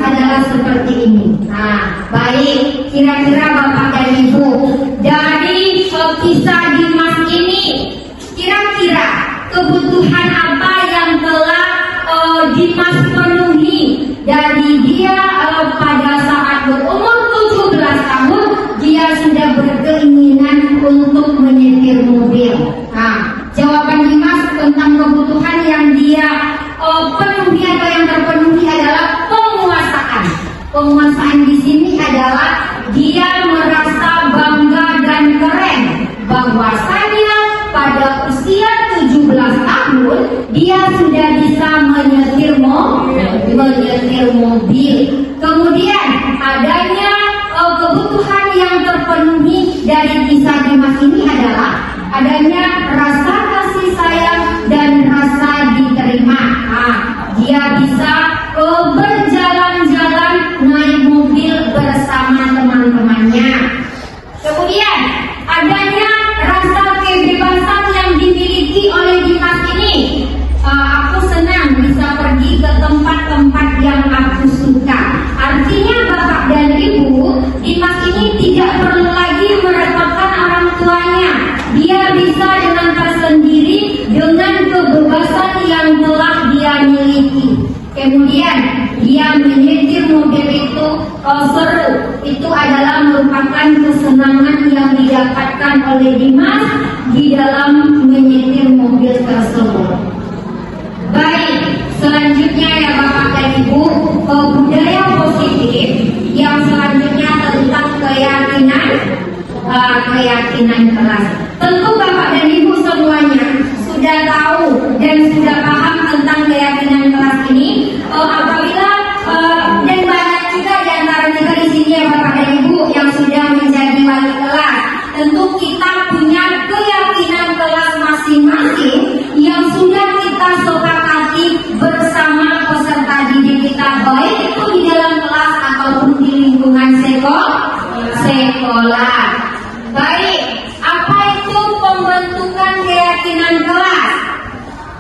adalah seperti ini. Baik, kira-kira Bapak dan Ibu, dari kisah Dimas ini, kira-kira kebutuhan apa yang telah Dimas penuhi dari dia pada saat berumur 17 tahun, dia sudah berkeinginan untuk menyetir mobil. Jawaban Dimas tentang kebutuhan yang dia penuhi atau yang terpenuhi Kemudian dia menyetir mobil itu seru. Itu adalah merupakan kesenangan yang didapatkan oleh Dimas di dalam menyetir mobil tersebut. Baik, selanjutnya ya Bapak dan Ibu, budaya positif yang selanjutnya tentang keyakinan kelas. Tentu Bapak dan Ibu semuanya sudah tahu dan sudah paham tentang keyakinan kelas ini. Apabila dan banyak juga di antara kita di sini ya Bapak dan Ibu yang sudah menjadi wali kelas. Tentu kita punya keyakinan kelas masing-masing yang sudah kita sepakati bersama peserta didik kita, baik itu di dalam kelas ataupun di lingkungan sekolah. Baik, apa itu pembentukan keyakinan kelas?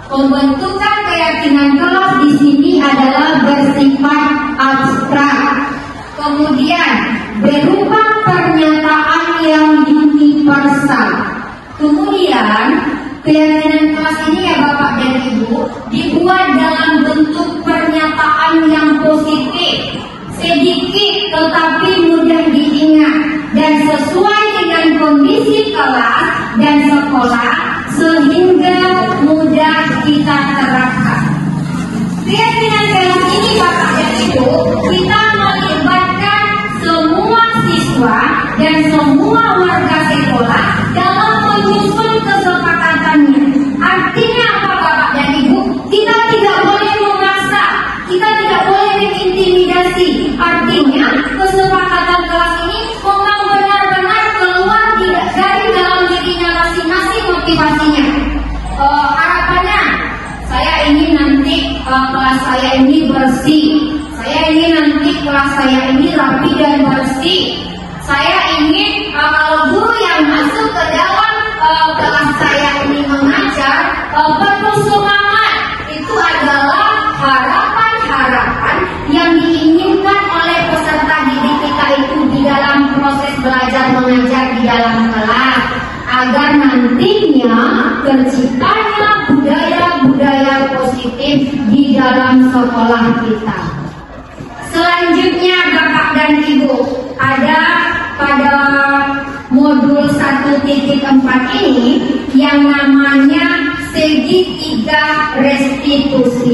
Pembentukan keyakinan kelas di sini adalah bersifat abstrak. Kemudian berupa pernyataan yang universal. Kemudian keyakinan kelas ini ya Bapak dan Ibu dibuat dalam bentuk pernyataan yang positif, sedikit tetapi mudah diingat dan sesuai dengan kondisi kelas dan sekolah sehingga mudah kita terapkan. Keyakinan kelas ini Bapak dan Ibu kita melibatkan semua siswa dan semua warga sekolah dalam menyusun kesepakatannya. Artinya apa Bapak dan Ibu? Kita tidak boleh memaksa, kita tidak boleh mengintimidasi. Artinya kesepakatan kelas ini memang benar-benar keluar dari dalam dirinya masing-masing motivasinya. Harapannya saya ingin nanti kelas saya ini bersih, saya ingin nanti kelas saya ini rapi dan bersih. Saya ingin kalau guru yang masuk ke dalam kelas saya ini mengajar penuh semangat. Itu adalah harapan-harapan yang diinginkan oleh peserta didik kita itu di dalam proses belajar mengajar di dalam kelas, agar nantinya terciptanya budaya-budaya positif di dalam sekolah kita. Selanjutnya Bapak dan Ibu, ada pada modul 1.4 ini yang namanya segitiga restitusi.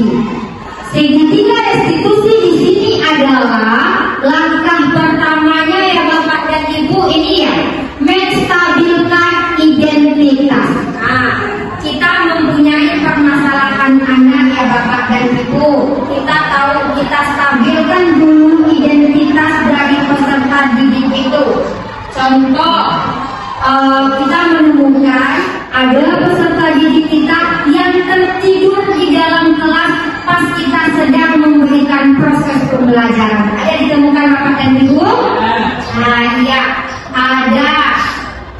Segitiga restitusi di sini adalah langkah pertamanya ya Bapak dan Ibu ini ya, menstabilkan identitas. Nah, kita mempunyai permasalahan anak ya Bapak dan Ibu. Kita tahu kita stabilkan dulu identitas dari peserta didik itu. Contoh, kita menemukan ada peserta didik kita yang tertidur di dalam kelas pas kita sedang memberikan proses pembelajaran. Ada ditemukan Bapak dan Ibu? Nah, iya, ada.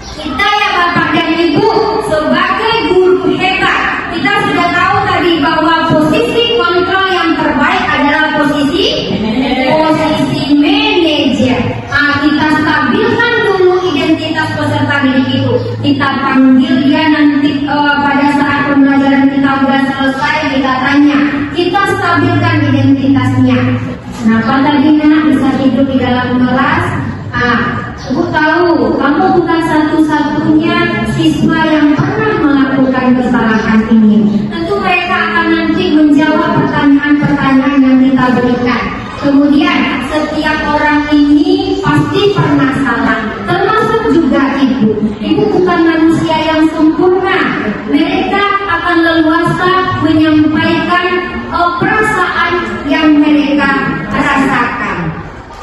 Kita ya Bapak dan Ibu sebagai guru hebat, kita sudah tahu tadi bahwa posisi kontrol yang terbaik adalah posisi manajer. Nah, kita stabilkan dulu identitas peserta didik itu. Kita panggil dia nanti pada saat pembelajaran kita sudah selesai, kita tanya, kita stabilkan identitasnya. Kenapa tadi nak bisa tidur di dalam kelas? Ibu tahu, kamu bukan satu-satunya siswa yang pernah melakukan kesalahan ini. Tentu mereka akan nanti menjawab pertanyaan-pertanyaan yang kita berikan. Kemudian setiap orang ini pasti pernah salah, termasuk juga ibu. Ibu bukan manusia yang sempurna. Mereka akan leluasa menyampaikan perasaan yang mereka rasakan.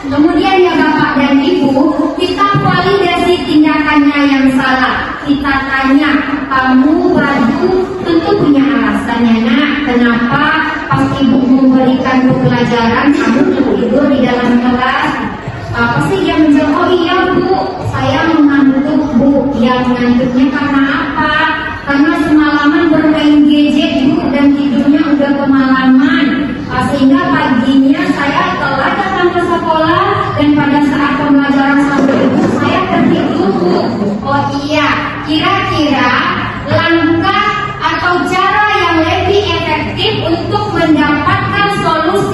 Kemudian ya Bapak dan Ibu, kita validasi tindakannya yang salah. Kita tanya, kamu baju tentu punya alasannya nak, kenapa pas ibu memberikan pelajaran kamu tidur di dalam kelas? Pasti dia menjawab, oh iya Bu, saya mengantuk Bu. Ya mengantuknya karena apa? Karena semalaman bermain gadget Bu dan tidurnya udah kemalaman. Sehingga paginya saya telat datang ke sekolah dan pada saat pembelajaran sama ibu saya tertidur Bu. Oh iya, kira-kira langkah atau cara yang lebih efektif untuk mendapatkan solusi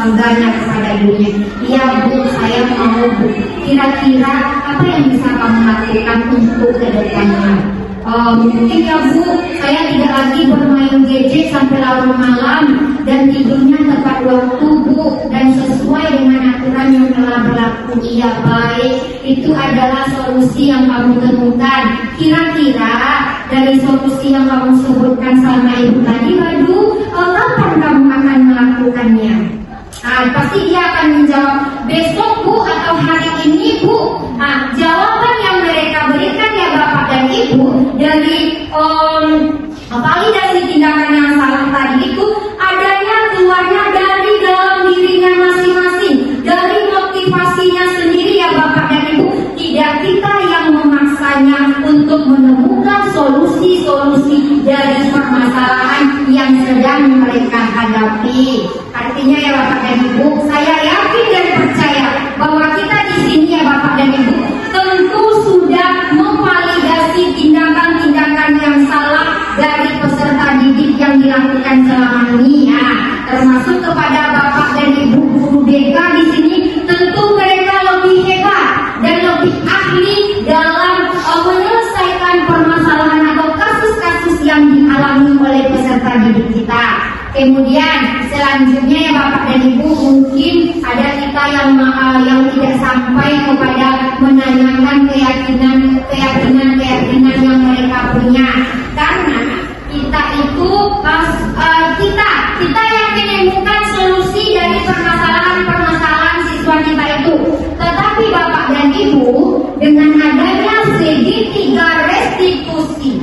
bangganya kepada ibunya. Iya Bu, saya mau Bu. Kira-kira apa yang bisa kamu lakukan untuk kedepannya? Mungkin ya Bu, saya tidak lagi bermain gadget sampai larut malam dan tidurnya tepat waktu Bu, dan sesuai dengan aturan yang telah berlaku. Iya baik, itu adalah solusi yang kamu temukan. Kira-kira dari solusi yang kamu sebutkan sama ibu tadi, waduh, kapan kamu akan melakukannya? Pasti dia akan menjawab besok Bu atau hari ini Bu. Jawaban yang mereka berikan ya Bapak dan Ibu dari validasi tindakan yang salah tadi itu adanya keluarnya dari dalam dirinya masing-masing, dari motivasinya sendiri ya Bapak dan Ibu. Tidak kita yang memaksanya untuk menemukan solusi-solusi dari permasalahan yang sedang mereka hadapi. Artinya ya Bapak dan Ibu, saya yakin dan percaya bahwa kita di sini ya Bapak dan Ibu tentu sudah memvalidasi tindakan-tindakan yang salah dari peserta didik yang dilakukan selama ini ya. Termasuk kepada Bapak dan Ibu guru BK di sini, tentu mereka lebih hebat dan lebih ahli dalam menyelesaikan permasalahan atau kasus-kasus yang dialami oleh peserta didik kita. Kemudian selanjutnya ya Bapak dan Ibu, mungkin ada kita yang tidak sampai kepada menanyakan keyakinan yang mereka punya, karena kita itu kita yang menemukan solusi dari permasalahan siswa kita itu. Tetapi Bapak dan Ibu, dengan adanya segitiga restitusi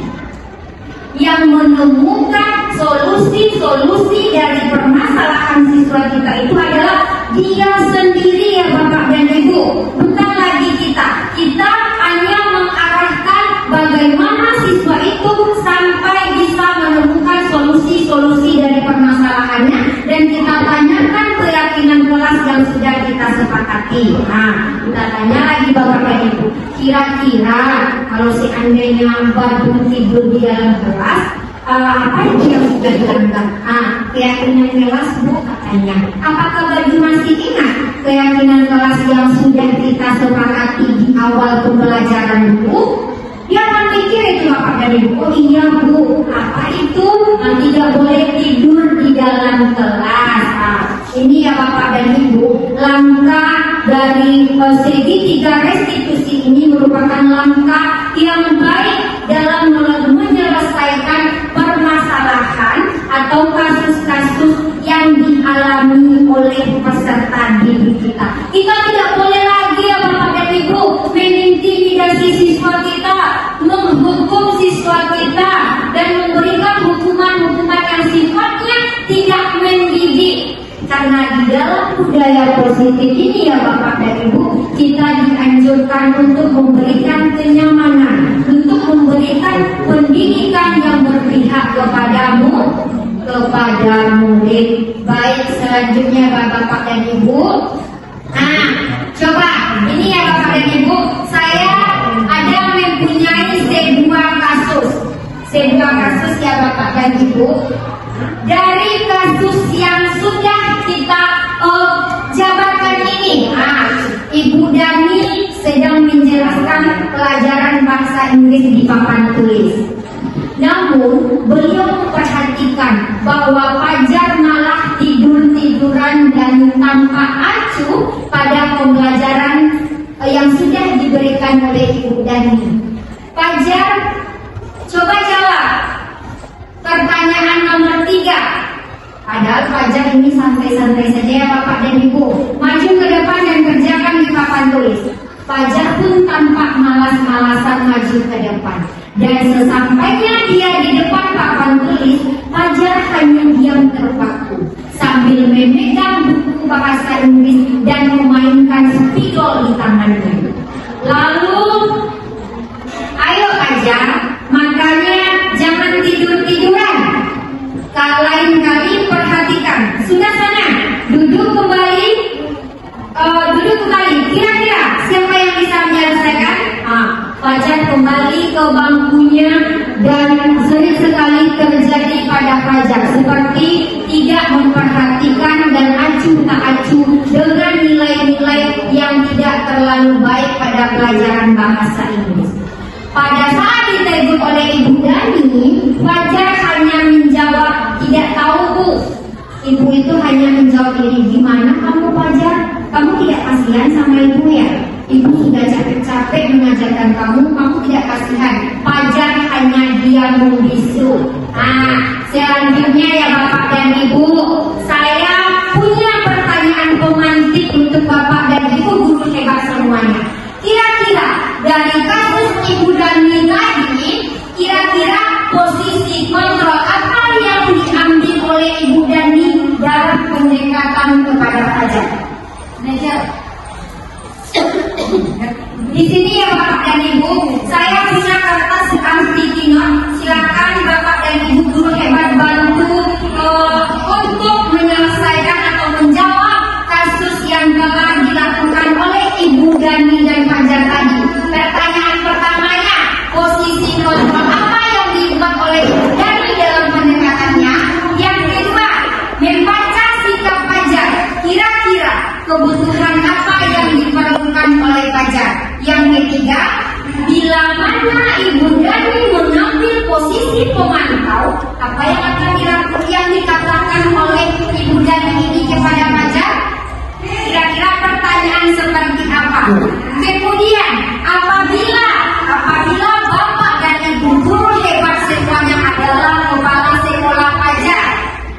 yang menemukan solusi-solusi dari permasalahan siswa kita itu adalah dia sendiri ya Bapak dan Ibu. Bukan lagi kita hanya mengarahkan bagaimana siswa itu sampai bisa menemukan solusi-solusi dari permasalahannya, dan kita tanyakan keyakinan kelas yang sudah kita sepakati. Kita tanya lagi Bapak dan Ibu, kira-kira kalau seandainya Badung tidur di dalam kelas, apa yang sudah dilanggar? Keyakinan kelas Bu katanya. Apakah Baju masih ingat keyakinan kelas yang sudah kita sepakati di awal pembelajaran Bu? Dia akan pikir itu Bapak dan Ibu, oh iya Bu, apa itu? Tidak boleh tidur di dalam kelas. Ini ya Bapak dan Ibu, langkah dari segitiga restitusi ini merupakan langkah yang baik dalam menyelesaikan permasalahan atau kasus-kasus yang dialami oleh peserta didik kita. Kita tidak boleh lagi ya Bapak dan Ibu mengintimidasi siswa kita, menghukum siswa kita, dan memberikan hukuman-hukuman yang sifatnya tidak mendidik. Karena di dalam budaya positif ini ya Bapak dan Ibu, kita dianjurkan untuk memberikan kenyamanan, untuk memberikan pendidikan yang berpihak kepada murid. Baik, selanjutnya Bapak dan Ibu. Coba ini ya Bapak dan Ibu, saya ada mempunyai sebuah kasus ya Bapak dan Ibu. Dari kasus yang sudah kita jabarkan ini, Ibu Dani sedang menjelaskan pelajaran bahasa Inggris di papan tulis. Namun beliau memperhatikan bahwa Fajar malah tidur-tiduran dan tanpa acuh pada pembelajaran yang sudah diberikan oleh Ibu Dani. Fajar, coba jawab pertanyaan nomor 3. Padahal Fajar ini santai-santai saja ya Bapak dan Ibu. Maju ke depan dan kerjakan di papan tulis. Fajar pun tampak malas-malasan maju ke depan. Dan sesampainya dia di depan papan tulis, Fajar hanya diam terpaku sambil memegang buku bahasa Inggris dan memainkan spidol di tangannya. Lalu, ayo Fajar, makanya jangan tidur-tiduran. Lain kali perhatikan. Sudah sana, duduk kembali. Kira-kira siapa yang bisa menyelesaikan? pelajar kembali ke bangkunya dan sering sekali terjadi pada pelajar seperti tidak memperhatikan dan acuh tak acuh dengan nilai-nilai yang tidak terlalu baik pada pelajaran bahasa Inggris. Pada saat ditegur oleh Ibu Dani, Fajar hanya menjawab, tidak tahu Bu. Ibu itu hanya menjawab diri, gimana kamu Fajar? Kamu tidak kasihan sama ibu ya? Ibu sudah capek-capek mengajarkan kamu tidak kasihan. Fajar hanya diam membisu. Nah, selanjutnya ya Bapak dan Ibu, saya punya pertanyaan pemantik untuk Bapak dan Ibu guru hebat semuanya. Kira-kira dari kasus Ibu Dani tadi, kira-kira posisi kontrol apa yang diambil oleh Ibu Dani dalam pendekatan kepada Fajar? Di sini ya Bapak dan Ibu, saya punya kertas sticky note. Silakan Bapak dan Ibu guru hebat bantu untuk menyelesaikan atau menjawab kasus yang telah dilakukan oleh Ibu Dani dan Fajar tadi. Pertanyaan pertamanya, posisi kontrol apa yang dibuat oleh Ibu Dani dalam pendekatannya? Yang kedua, membaca sikap Fajar. Kira-kira kebutuhan apa yang diperlukan oleh Fajar? Yang ketiga, bila mana Ibu Dani mengambil posisi pemantau, apa yang akan dilakukan yang dikatakan oleh Ibu Dani ini kepada Fajar? Kira-kira pertanyaan seperti apa? Kemudian, apabila Bapak dan Ibu guru hebat semuanya adalah kepala sekolah Fajar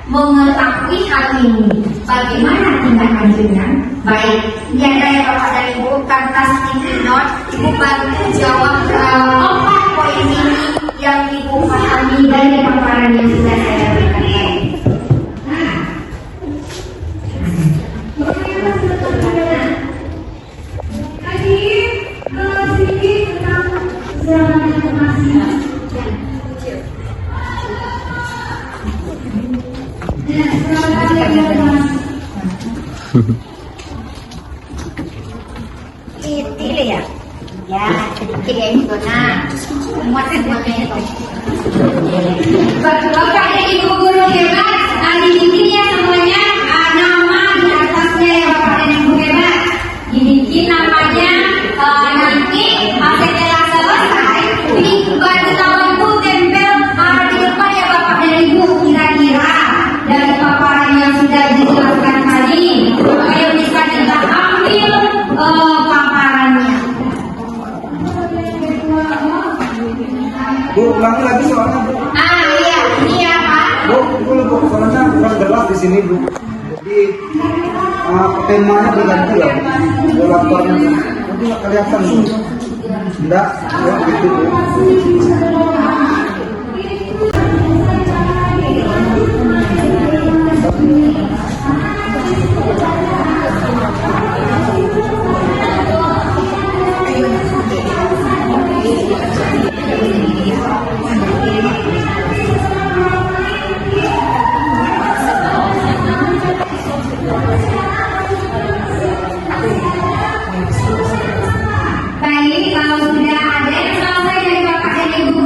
mengetahui hal ini, bagaimana tindak lanjutnya? Baik, ini ada ya Bapak dan Ibu kertas sticky note. Ibu bantu jawab 4 poin ini yang Ibu pahami dari paparan yang sudah saya berikan tadi. Kecil ya? Ya, kecil ya itu. Nah, muat-muatnya itu. Bapak dan Ibu guru hebat, di sini ya semuanya nama di atasnya ya Bapak dan Ibu hebat. Dibikin namanya nanti setelah selesai di baju tempel di depan ya Bapak dan Ibu. Kira-kira dari paparan yang sudah dijelaskan tadi, yang bisa kita ambil paparannya. Bu, ulangi lagi soalnya Bu. Iya, ini ya Pak. Bu, itu Bu, soalnya kurang jelas di sini Bu. Jadi temanya diganti lah Bu. Laptornya nanti nggak kelihatan Bu. Enggak, ya gitu Bu. Baik, kalau sudah ada yang selesai dari Bapak dan Ibu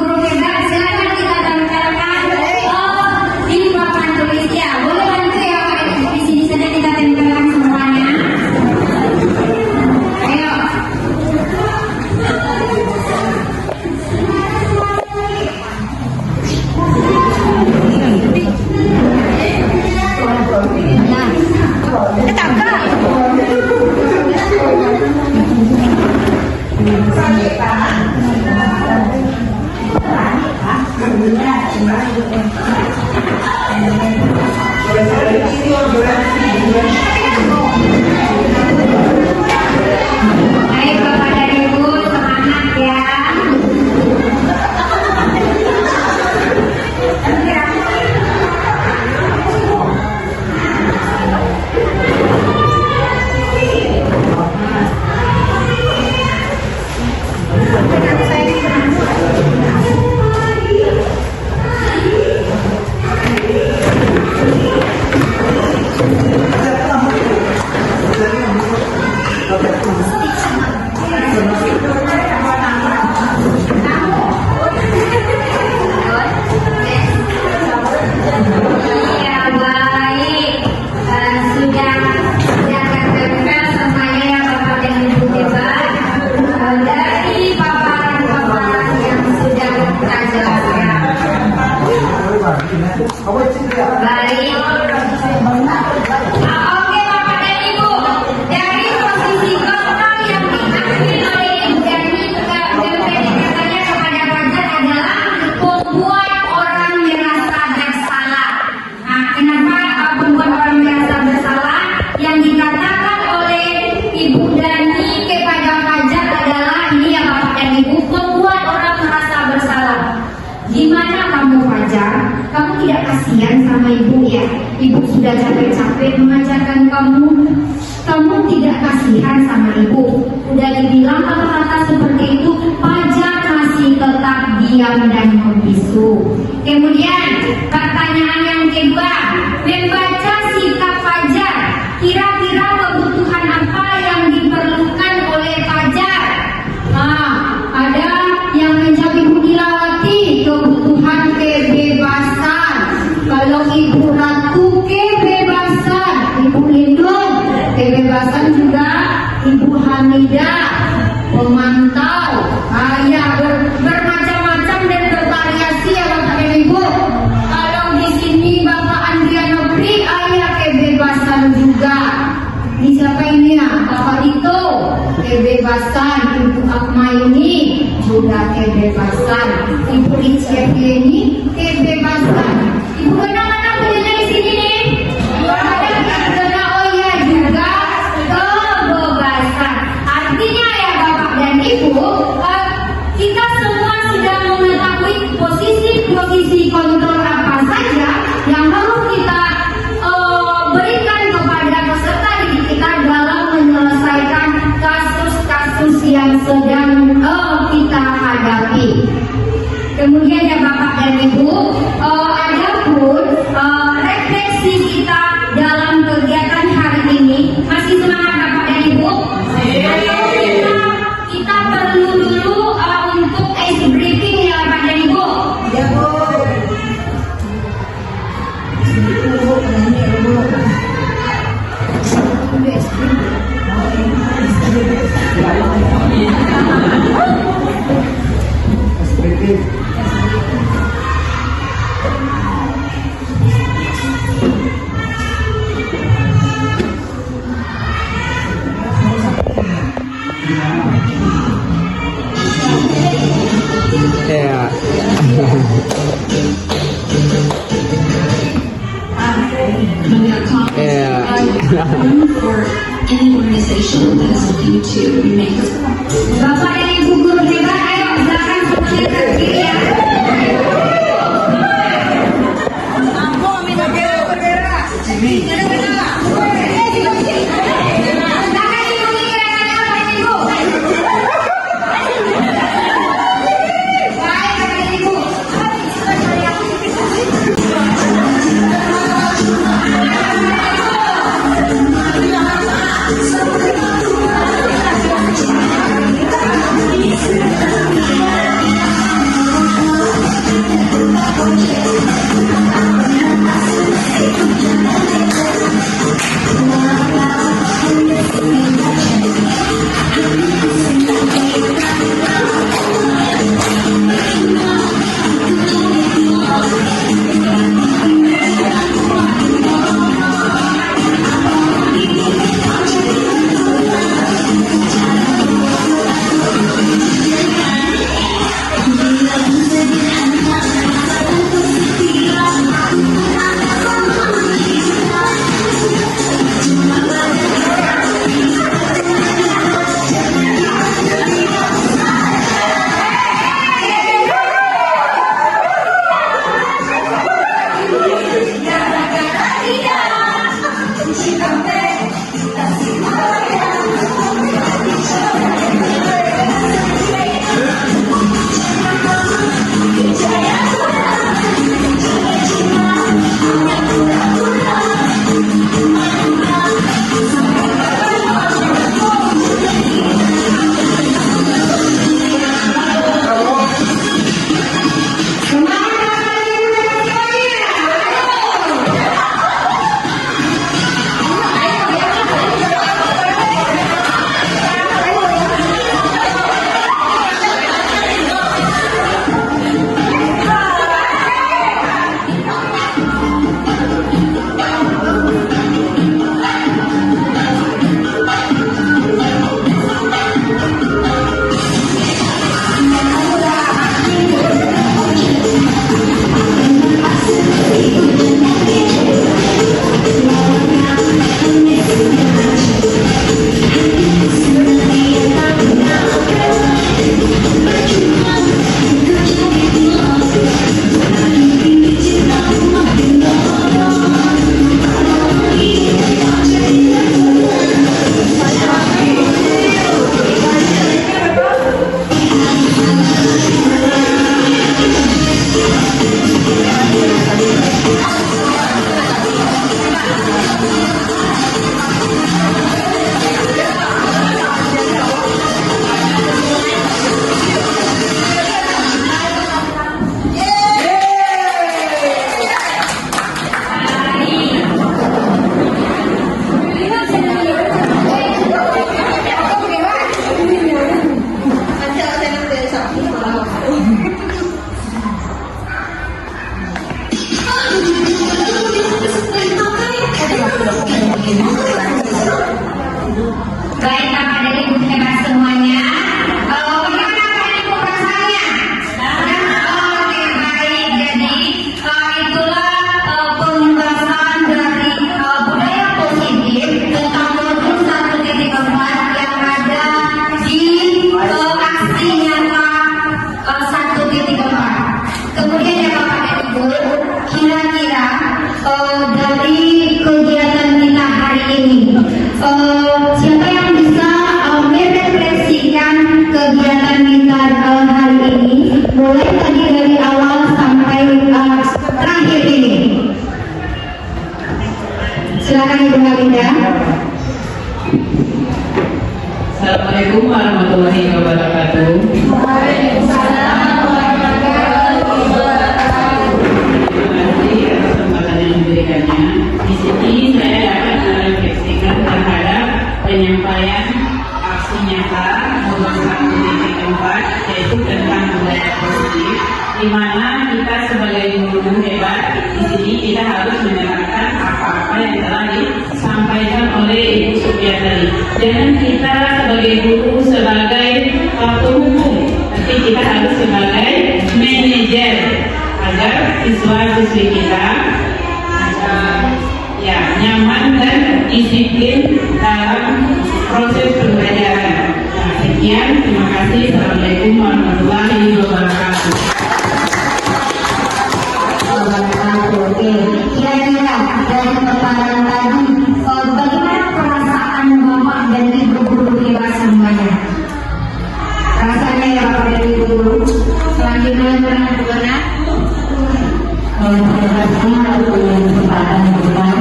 tidak kasihan sama ibu ya? Ibu sudah capek-capek mengajarkan kamu. Kamu tidak kasihan sama ibu. Udah dibilang kata-kata seperti itu, Fajar masih tetap diam dan membisu. Kemudian pertanyaan yang kedua, membaca sikap Fajar, kira-kira kebutuhan apa yang diperlukan oleh Fajar? Nah, ada yang menjawab Ibu Dilawati, kebutuhan kebebasan. Kalau Ibu Ratu, kebebasan. Ibu Lindung, kebebasan juga. Ibu Hamidah, pemantau. Ya, bermacam-macam dan bervariasi ya Bapak dan Ibu. Kalau di sini Bapak Andriano Pri, ayah kebebasan juga. Ini siapa ini ya? Bapak Dito, kebebasan. Ibu Akmaini juga kebebasan. Ibu Icep ini kebebasan. Ibu mana-mana punya di sini nih? Ada oh ya juga kebebasan. Artinya ya Bapak dan Ibu, kita semua sudah mengetahui posisi kontrol apa saja yang harus kita berikan kepada peserta didik kita dalam menyelesaikan kasus-kasus yang sedang kita hadapi. Kemudian ya Bapak dan Ibu, ada pun refleksi kita dalam kegiatan hari ini. Masih semangat Bapak dan Ibu? Kita perlu dulu untuk ice briefing ya Bapak dan Ibu. Ya Bu. Yeah. Or any organization that is looking to make this Bapak dan Ibu guru hebat, ayo silakan semuanya terdiri ya. di mana kita sebagai guru hebat di sini kita harus menerapkan apa-apa yang telah disampaikan oleh Ibu Sophia tadi. Jangan kita sebagai guru, sebagai penghukum, tapi kita harus sebagai manajer agar siswa-siswi kita nyaman dan disiplin dalam proses pembelajaran. Nah, sekian, terima kasih. Assalamualaikum warahmatullahi wabarakatuh. Oke, kira-kira dari pertanyaan tadi, bagaimana perasaan Bapak dan Ibu guru kita semuanya? Rasanya ya Bapak dan Ibu guru? Selanjutnya bagaimana? Terima kasih untuk kesempatan kita.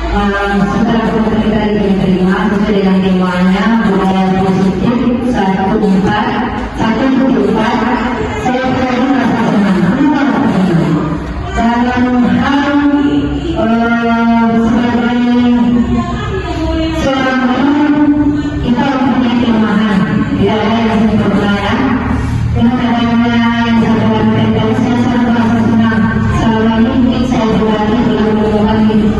Setelah kita diterima sesuai dengan temanya budaya positif 1/4, saya selalu merasa senang. Dalam hal sebagai seorang orang kita mempunyai kelemahan, tidak ada yang sempurna. Dengan adanya yang saya lakukan, saya sangat merasa senang. Selama ini mungkin saya berani dalam hubungan ini.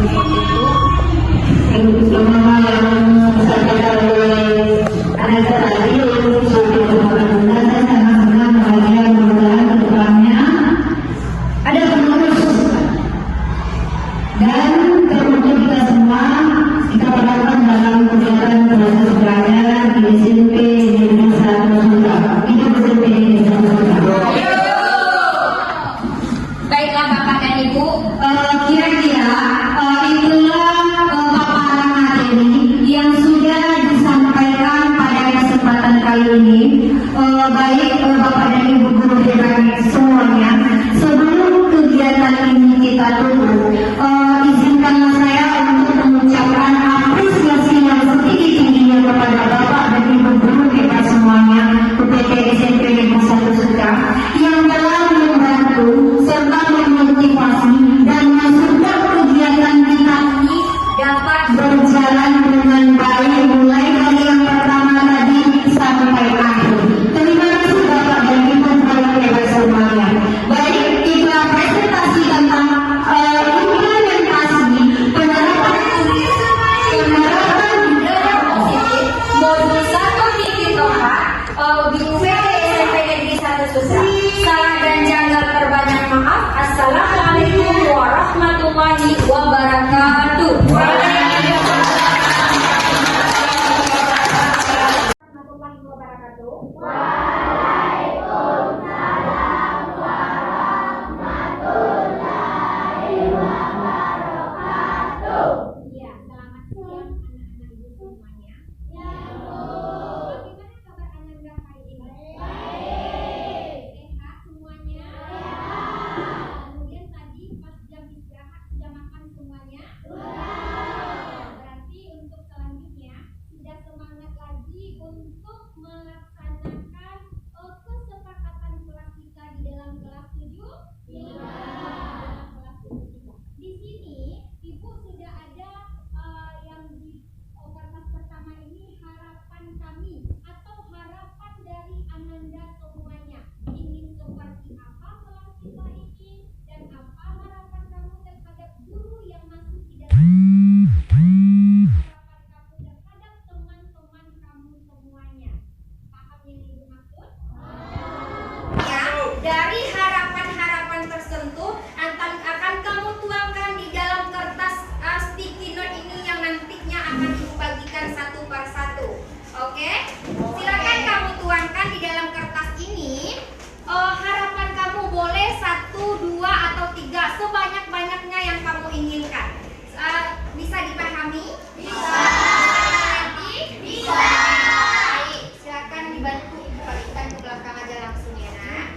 Selama yang disampaikan oleh anak saya tadi, sebagai orang muda, saya sangat senang bahagia mudah-mudahan ke depannya ada penerus. Dan teruntuk kita semua, kita berharap dalam kegiatan proses belajar di SMP Negeri 1 Sunda. Itu SMP Negeri 1 Sunda. Baiklah Bapak dan Ibu, kira-kira itulah paparan materi yang sudah disampaikan pada kesempatan kali ini. Baik Bapak dan Ibu guru hebat semuanya, sebelum kegiatan ini kita tutup, izinkanlah saya untuk mengucapkan apresiasi yang setinggi-tingginya kepada Bapak dan Ibu guru hebat semuanya UPT SMP Negeri 1 Sunda yang telah membantu serta memotivasi dan mencegah kegiatan kita ini dapat berjalan dengan baik mulai dari yang pertama tadi sampai akhir. Terima kasih Bapak dan Ibu guru hebat semuanya. Baik, itulah presentasi tentang implementasi penerapan budaya positif modul 1.4 di UPT SMP Negeri 1 Sunda. Salah dan janggal terbanyak maaf. Assalamualaikum warahmatullahi wabarakatuh. Warahmatullahi wabarakatuh. Iya, selamat siang anak-anak ibu semuanya. Bagaimana kabar Ananda hari ini? Sehat semuanya? Kemudian tadi pas jam istirahat sudah makan semuanya? Berarti untuk selanjutnya sudah semangat lagi untuk melaksanakan kesepakatan kelas kita di dalam kelas 7? Iya. Kelas 7. Di sini Ibu sudah ada yang di kertas pertama ini harapan kami atau harapan dari Ananda semuanya. Ingin seperti apa kelas kita ini dan apa harapan kamu terhadap guru yang masuk di dalam harapan kamu terhadap teman-teman kamu semuanya. Paham yang Ibu maksud? Ya, dari harapan-harapan tersebut akan kamu tuangkan di dalam kertas sticky note ini yang nantinya akan Ibu bagikan satu per satu. Oke? Silakan kamu tuangkan di dalam kertas ini. Harapan kamu boleh 1, 2, atau 3, sebanyak-banyaknya yang kamu inginkan. Bisa dipahami? Bisa. Bisa. Baik, silakan dibantu Ibu bagikan ke belakang aja langsung ya, Nak.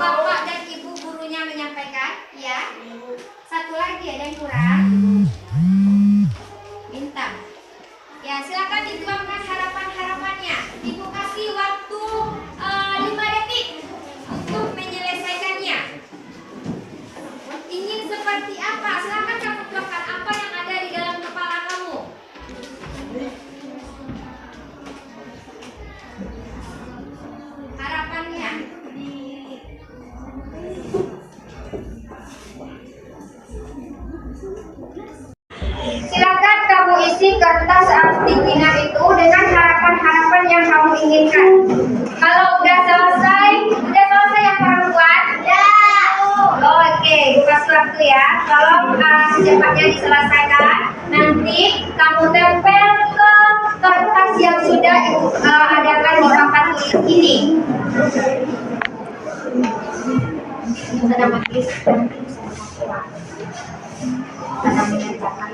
Bapak dan Ibu gurunya menyampaikan? Ya. Satu lagi ada yang kurang? Bintang. Ya, silakan dituangkan harapan-harapannya. Ibu kasih waktu 5 detik untuk menyelesaikannya. Ingin seperti apa? Silakan kamu tuangkan apa yang ada di dalam kepala kamu. Harapannya. Silakan kamu isi kertas stikinya itu dengan harapan-harapan yang kamu inginkan. Kalau udah selesai yang perempuan? Ya. Oke, kasih waktu ya. Tolong secepatnya diselesaikan. Nanti kamu tempel ke kertas yang sudah Ibu adakan di papan tulis ini. Sudah matis. Ada menyatakan.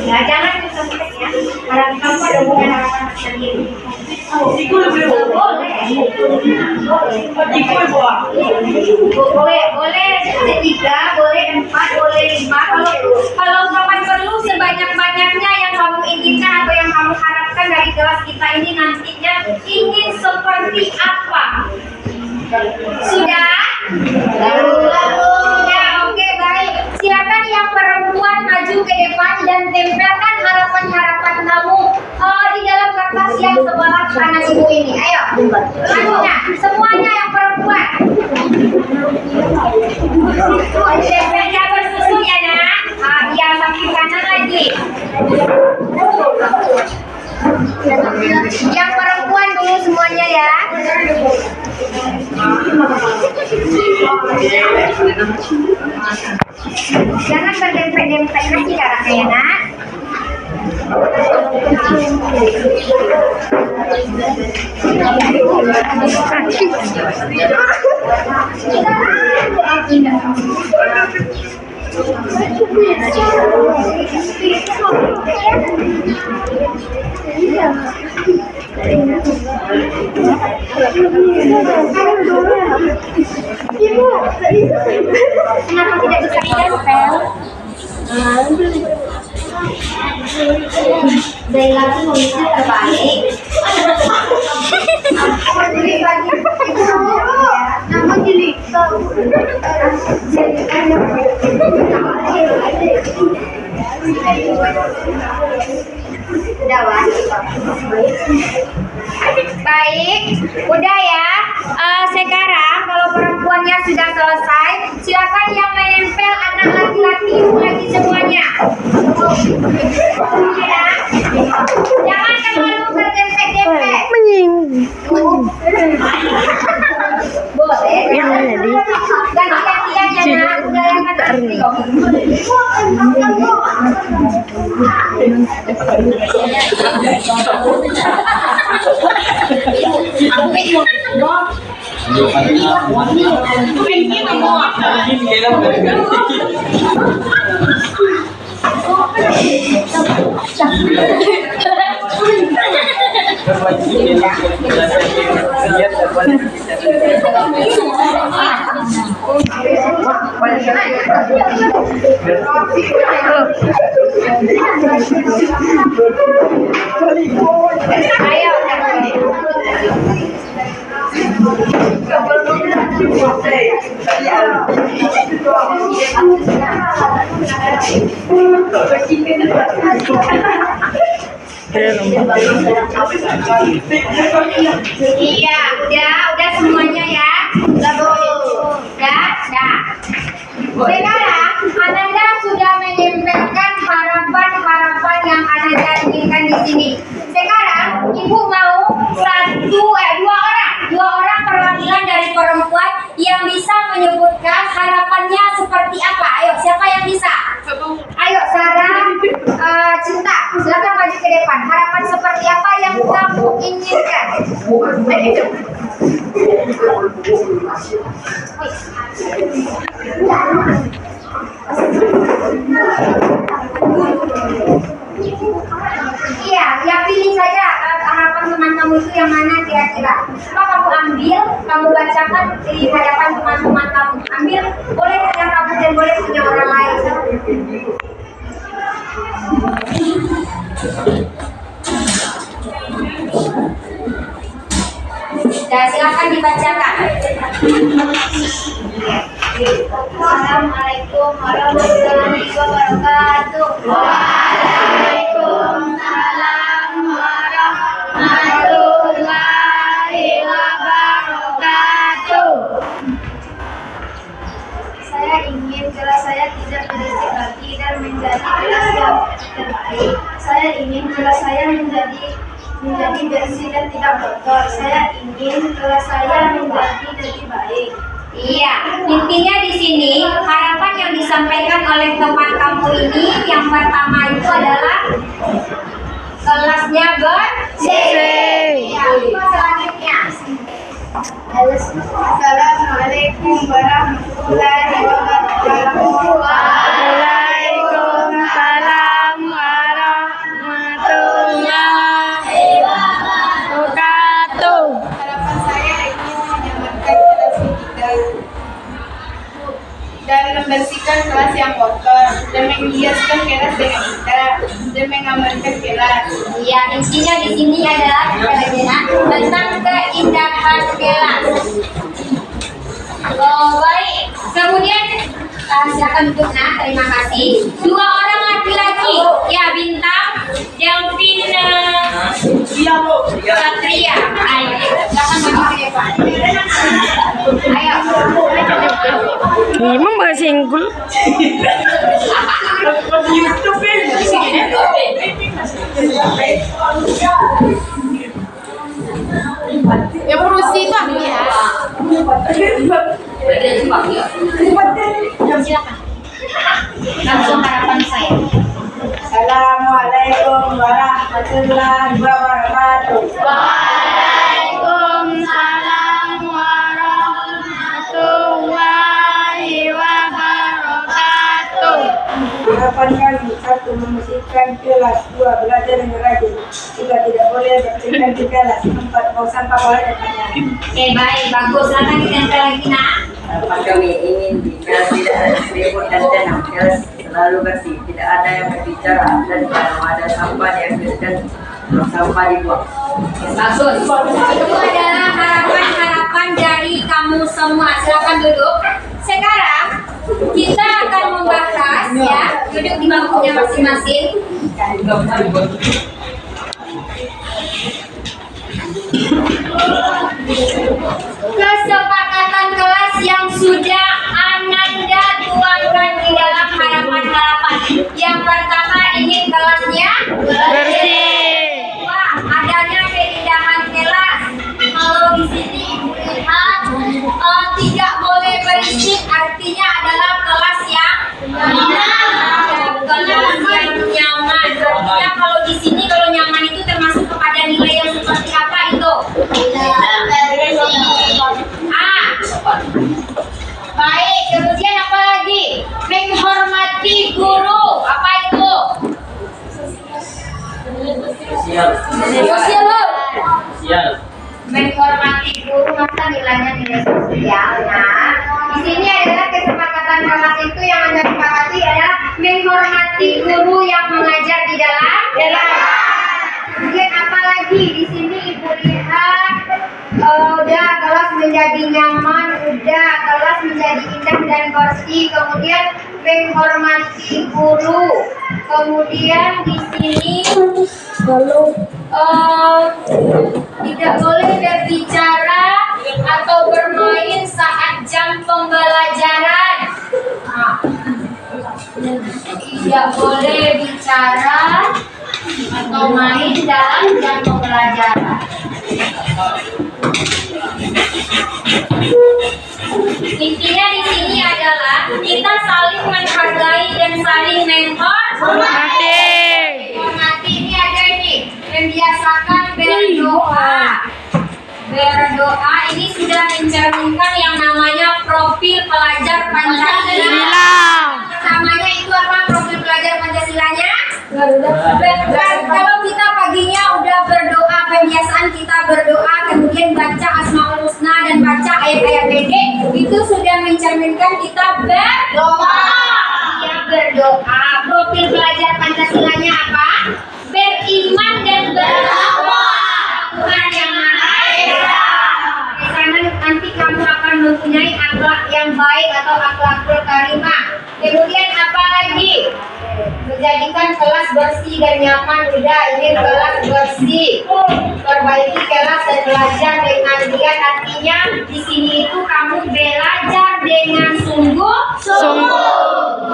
Ya, jangan sampai ya. Kalau kamu ada punya harapan sendiri. Boleh setiga, boleh 4, boleh 5. Kalau kapan perlu sebanyak-banyaknya yang kamu inginkan atau yang kamu harapkan dari kelas kita ini nantinya ingin seperti apa? Sudah? Sudah, oke, baik. Silakan yang perempuan maju ke depan dan tempelkan harapan-harapan kamu di dalam kertas yang sebelah kanan ibu ini. Ayo, majunya, semuanya yang perempuan. Tempelnya bersusun ya nak. Yang kaki kanan lagi. Yang perempuan dulu semuanya ya. Jangan berdempet-dempet lagi darahnya ya nak. Ibu, kenapa tidak bisa ditempel? Dari lagi nulisnya terbaik. Nama jadi udah baik, udah ya. Sekarang kalau perempuannya sudah selesai, silakan yang menempel anak laki-laki lagi semuanya. Ya. Jangan terlalu berdempet-dempet. Boleh. Ganti-gantian ya nak, udah yang ngerti. Ayo, iya, udah semuanya ya. Udah. Sekarang Ananda sudah menyampaikan harapan-harapan yang Ananda inginkan di di sini. Sekarang ibu mau dua orang perwakilan dari perempuan yang bisa menyebutkan harapannya seperti apa. Ayo, siapa yang bisa? Ayo, Sarah, Cinta, silakan maju ke depan. Harapan seperti apa yang kamu inginkan? Iya, ya pilih saja harapan teman kamu itu yang mana kira-kira. Coba kamu ambil, kamu bacakan di hadapan teman-teman kamu. Ambil, boleh punya kamu dan boleh punya orang lain. Dan silakan dibacakan. Assalamualaikum warahmatullahi wabarakatuh. Waalaikumsalam warahmatullahi wabarakatuh. Saya ingin kelas saya tidak berisik lagi dan menjadi kelas yang terbaik. Saya ingin kelas saya menjadi bersih dan tidak kotor. Saya ingin kelas saya menjadi lebih baik. Iya, intinya di sini harapan yang disampaikan oleh teman kamu ini yang pertama itu adalah kelasnya bersih. Ya, selanjutnya. Assalamualaikum warahmatullahi wabarakatuh. Waalaikumsalam warahmatullahi wabarakatuh. Harapan saya ingin menyamarkan kelas kita dan membersihkan kelas yang kotor dan menghiaskan kelas dengan indah dan mengamankan kelas. Ya, intinya di sini adalah tentang keindahan kelas. Oh, baik. Kemudian silakan duduk, nah. Terima kasih. Dua orang laki-laki, ya, Bintang, Delvin, Satria. Ayo, silakan maju ke depan. Ayo. Emang bahasa Inggris? Yang urusi itu aku ya. Silakan. Langsung harapan saya. Assalamualaikum warahmatullahi wabarakatuh. Waalaikumsalam warahmatullahi wabarakatuh. Harapan kami, 1. Membersihkan kelas, 2. Belajar dengan rajin, 3. Tidak boleh bertingkah di kelas, 4. Buang sampah boleh dan banyak. Oke, baik, bagus. Silakan ditempel lagi, nak. Harapan kami ingin di kelas tidak ada selimut dan tenang, kelas selalu bersih, tidak ada yang berbicara dan kalau ada sampah diambilkan, sampah dibuang. Bagus. Itu adalah harapan-harapan dari kamu semua. Silakan duduk. Sekarang kita akan membahas, ya, duduk di bangkunya masing-masing. Kesepakatan kelas yang sudah Ananda tuangkan di dalam harapan-harapan. Yang pertama ingin kelasnya bersih. Wah, adanya keindahan kelas. Kalau di sini lihat tidak boleh berisik, artinya adalah kelas yang nyaman. Kelas yang nyaman. Artinya kalau di sini kalau nyaman itu termasuk kepada nilai yang seperti apa itu? Baik, kemudian apa lagi? Menghormati guru. Apa itu? Sosial. Menghormati guru, masa nilainya nilai sosial. Nah, di sini adalah kesepakatan kelas itu yang Anda sepakati adalah menghormati guru yang mengajar di dalam kelas. Kemudian apa lagi? Di sini Ibu lihat udah kelas menjadi nyaman, udah kelas menjadi indah dan bersih. Kemudian menghormati guru. Kemudian di sini tidak boleh berbicara atau bermain saat jam pembelajaran. Tidak boleh bicara atau main dalam jam pembelajaran. Intinya di sini adalah kita saling menghargai dan saling menghormati. Ini ada ini, membiasakan berdoa. Berdoa ini sudah mencerminkan yang namanya profil pelajar Pancasila. Pertamanya itu apa profil pelajar Pancasilanya? Kalau kita paginya udah berdoa, kebiasaan kita berdoa, kemudian baca Asmaul Husna dan baca ayat-ayat pendek, itu sudah mencerminkan kita berdoa. Ya, berdoa. Profil pelajar Pancasilanya apa? Beriman dan bertakwa. Tuhan yang Maha Esa. Karena nanti kamu akan mempunyai akhlak yang baik atau akhlakul karimah. Kemudian apa lagi? Menjadikan kelas bersih dan nyaman. Udah, ini kelas bersih. Perbaiki kelas dan belajar dengan giat. Artinya di sini itu kamu belajar dengan sungguh-sungguh.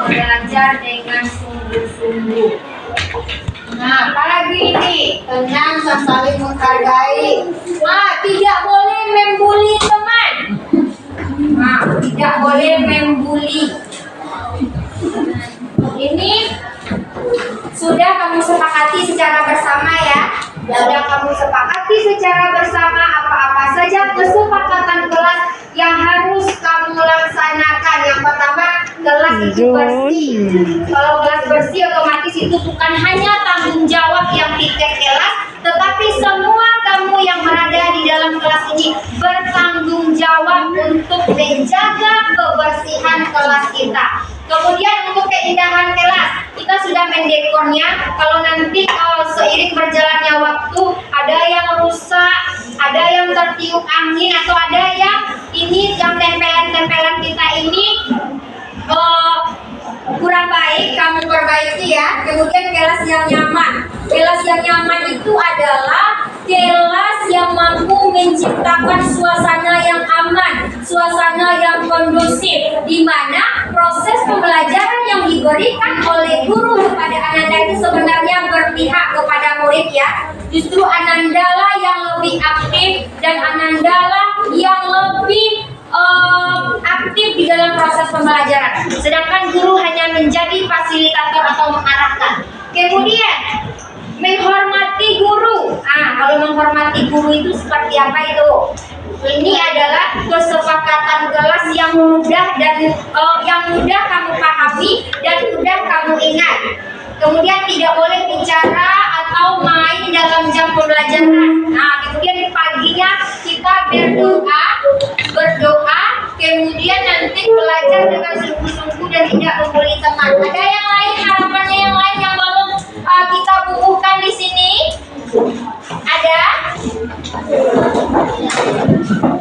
Belajar dengan sungguh-sungguh. Nah, apalagi ini tenang dan saling menghargai. Tidak boleh membuli teman. Tidak boleh membuli. Ini sudah kamu sepakati secara bersama ya. Sudah kamu sepakati secara bersama apa-apa saja kesepakatan kelas yang harus kamu laksanakan. Yang pertama, kelas itu bersih. Kalau kelas bersih otomatis itu bukan hanya tanggung jawab yang tiket kelas, tetapi semua kamu yang berada di dalam kelas ini bertanggung jawab untuk menjaga kebersihan kelas kita. Kemudian untuk keindahan kelas, kita sudah mendekornya. Kalau nanti seiring berjalannya waktu, ada yang rusak, ada yang tertiup angin, atau ada yang ini yang tempelan-tempelan kita ini kurang baik, kamu perbaiki ya. Kemudian kelas yang nyaman. Kelas yang nyaman itu adalah kelas yang mampu menciptakan suasana yang aman, suasana yang kondusif, di mana proses pembelajaran yang diberikan oleh guru kepada Ananda itu sebenarnya berpihak kepada murid ya. Justru Ananda lah yang lebih aktif dan Ananda lah yang lebih aktif di dalam proses pembelajaran. Sedangkan guru hanya menjadi fasilitator atau mengarahkan. Kemudian menghormati guru. Kalau menghormati guru itu seperti apa itu? Ini adalah kesepakatan kelas yang mudah dan yang mudah kamu pahami dan mudah kamu ingat. Kemudian tidak boleh bicara atau main dalam jam pembelajaran. Kemudian paginya kita berdoa, kemudian nanti belajar dengan sungguh-sungguh dan tidak membuli teman. Ada yang lain, harapannya yang lain yang belum kita bukukan di sini? Ada?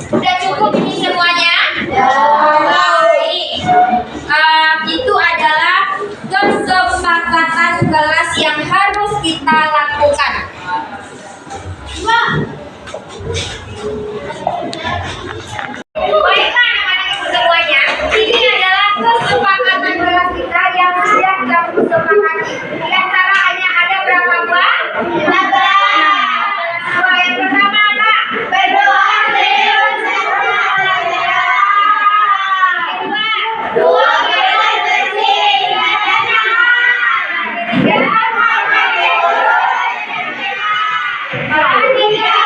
Sudah cukup ini semuanya? Baik. Itu adalah kesepakatan kelas yang harus kita lakukan. Baiklah anak-anak semuanya, ini adalah kesepakatan kelas kita yang sudah kita sepakati. Di antaranya ada berapa buah? 18. Yang pertama apa? Berdoa. Kedua, kelas bersih. Ketiga,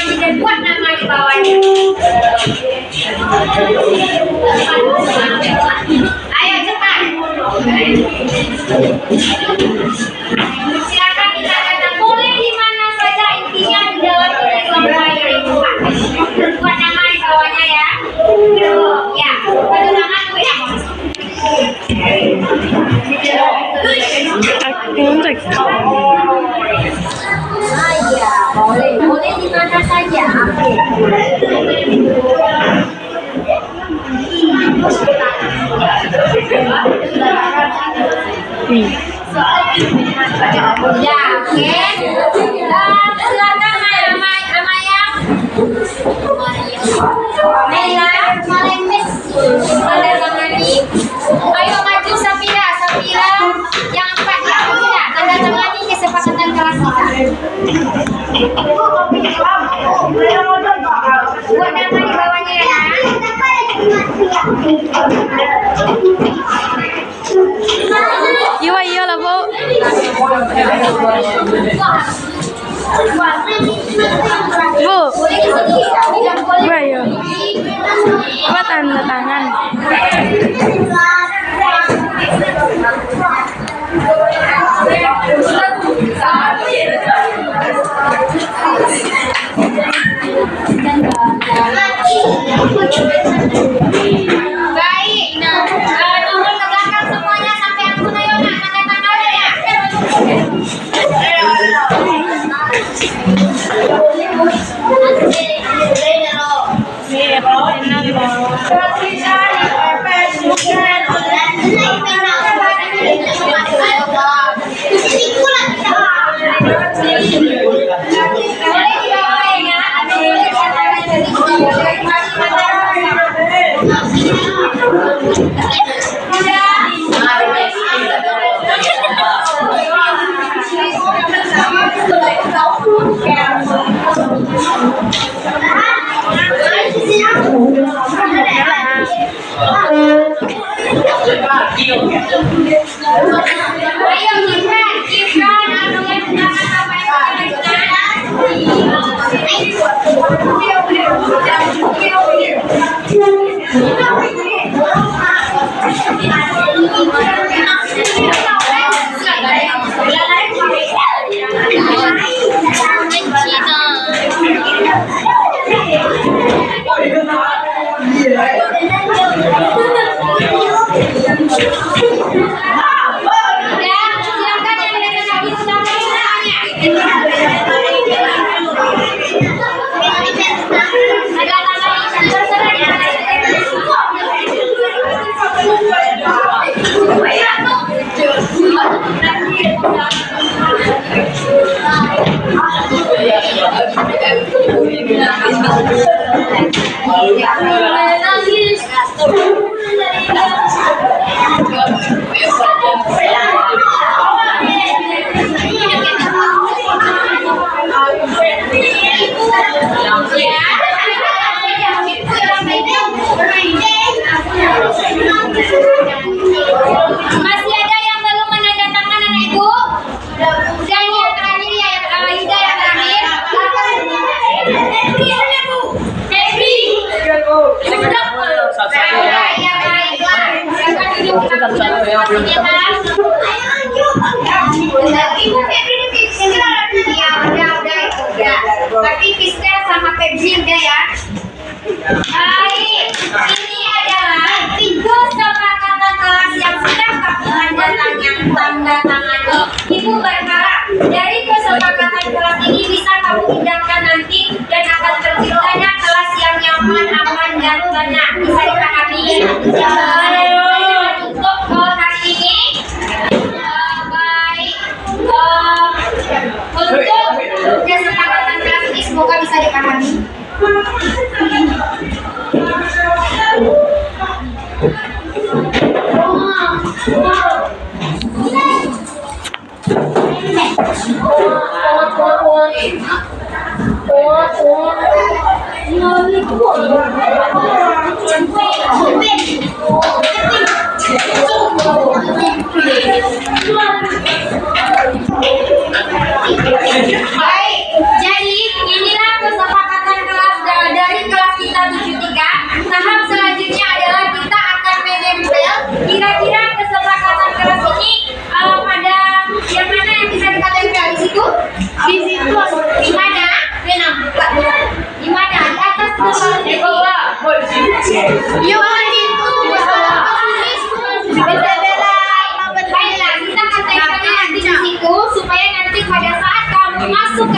ngaji dan buat nama di bawahnya. Ayo cepat. Silakan dikatakan boleh di mana saja, intinya di dalam ini buat nama di bawahnya ya. Ya, pada tangan gue ya. Iya, boleh di mana saja. Ya, oke. Silakan Amaya. Naila, Malekis, pada tangani. Ayo maju Safira, yang 4 ya, tidak. Tanda tangani kesepakatan kelas kita. Buat nama di bawahnya ya. Iya lah Bu. Bu, ayo. Apa tanda tangan? Baik, nomor ke belakang semuanya sampai aku Nayona, tanda tangannya ya. Masih ada yang belum menandatangan anak ibu? Udah nih yang terakhir ya, yang Yuda yang terakhir. Febri. Ya baiklah. Silakan duduk. Ibu Febri ini Fisca. Ya udah itu udah. Berarti Fisca sama Febri udah ya. Baik, ini adalah 3 kesepakatan kelas yang sudah kamu tanda tangani. Ibu berharap dari kesepakatan kelas ini bisa kamu tindakan nanti dan akan terciptanya kelas yang nyaman, aman, dan tenang. Bisa dipahami? Untuk hari ini, baik. Untuk kesepakatan kelas ini semoga bisa dipahami. Baik, jadi inilah kesepakatan Di situ. Di mana? Benang. Di mana? Di atas tuh. Di bawah. Oh, di sini. Yuk, di situ. Baiklah, kita katakan nanti di situ supaya nanti pada saat kamu masuk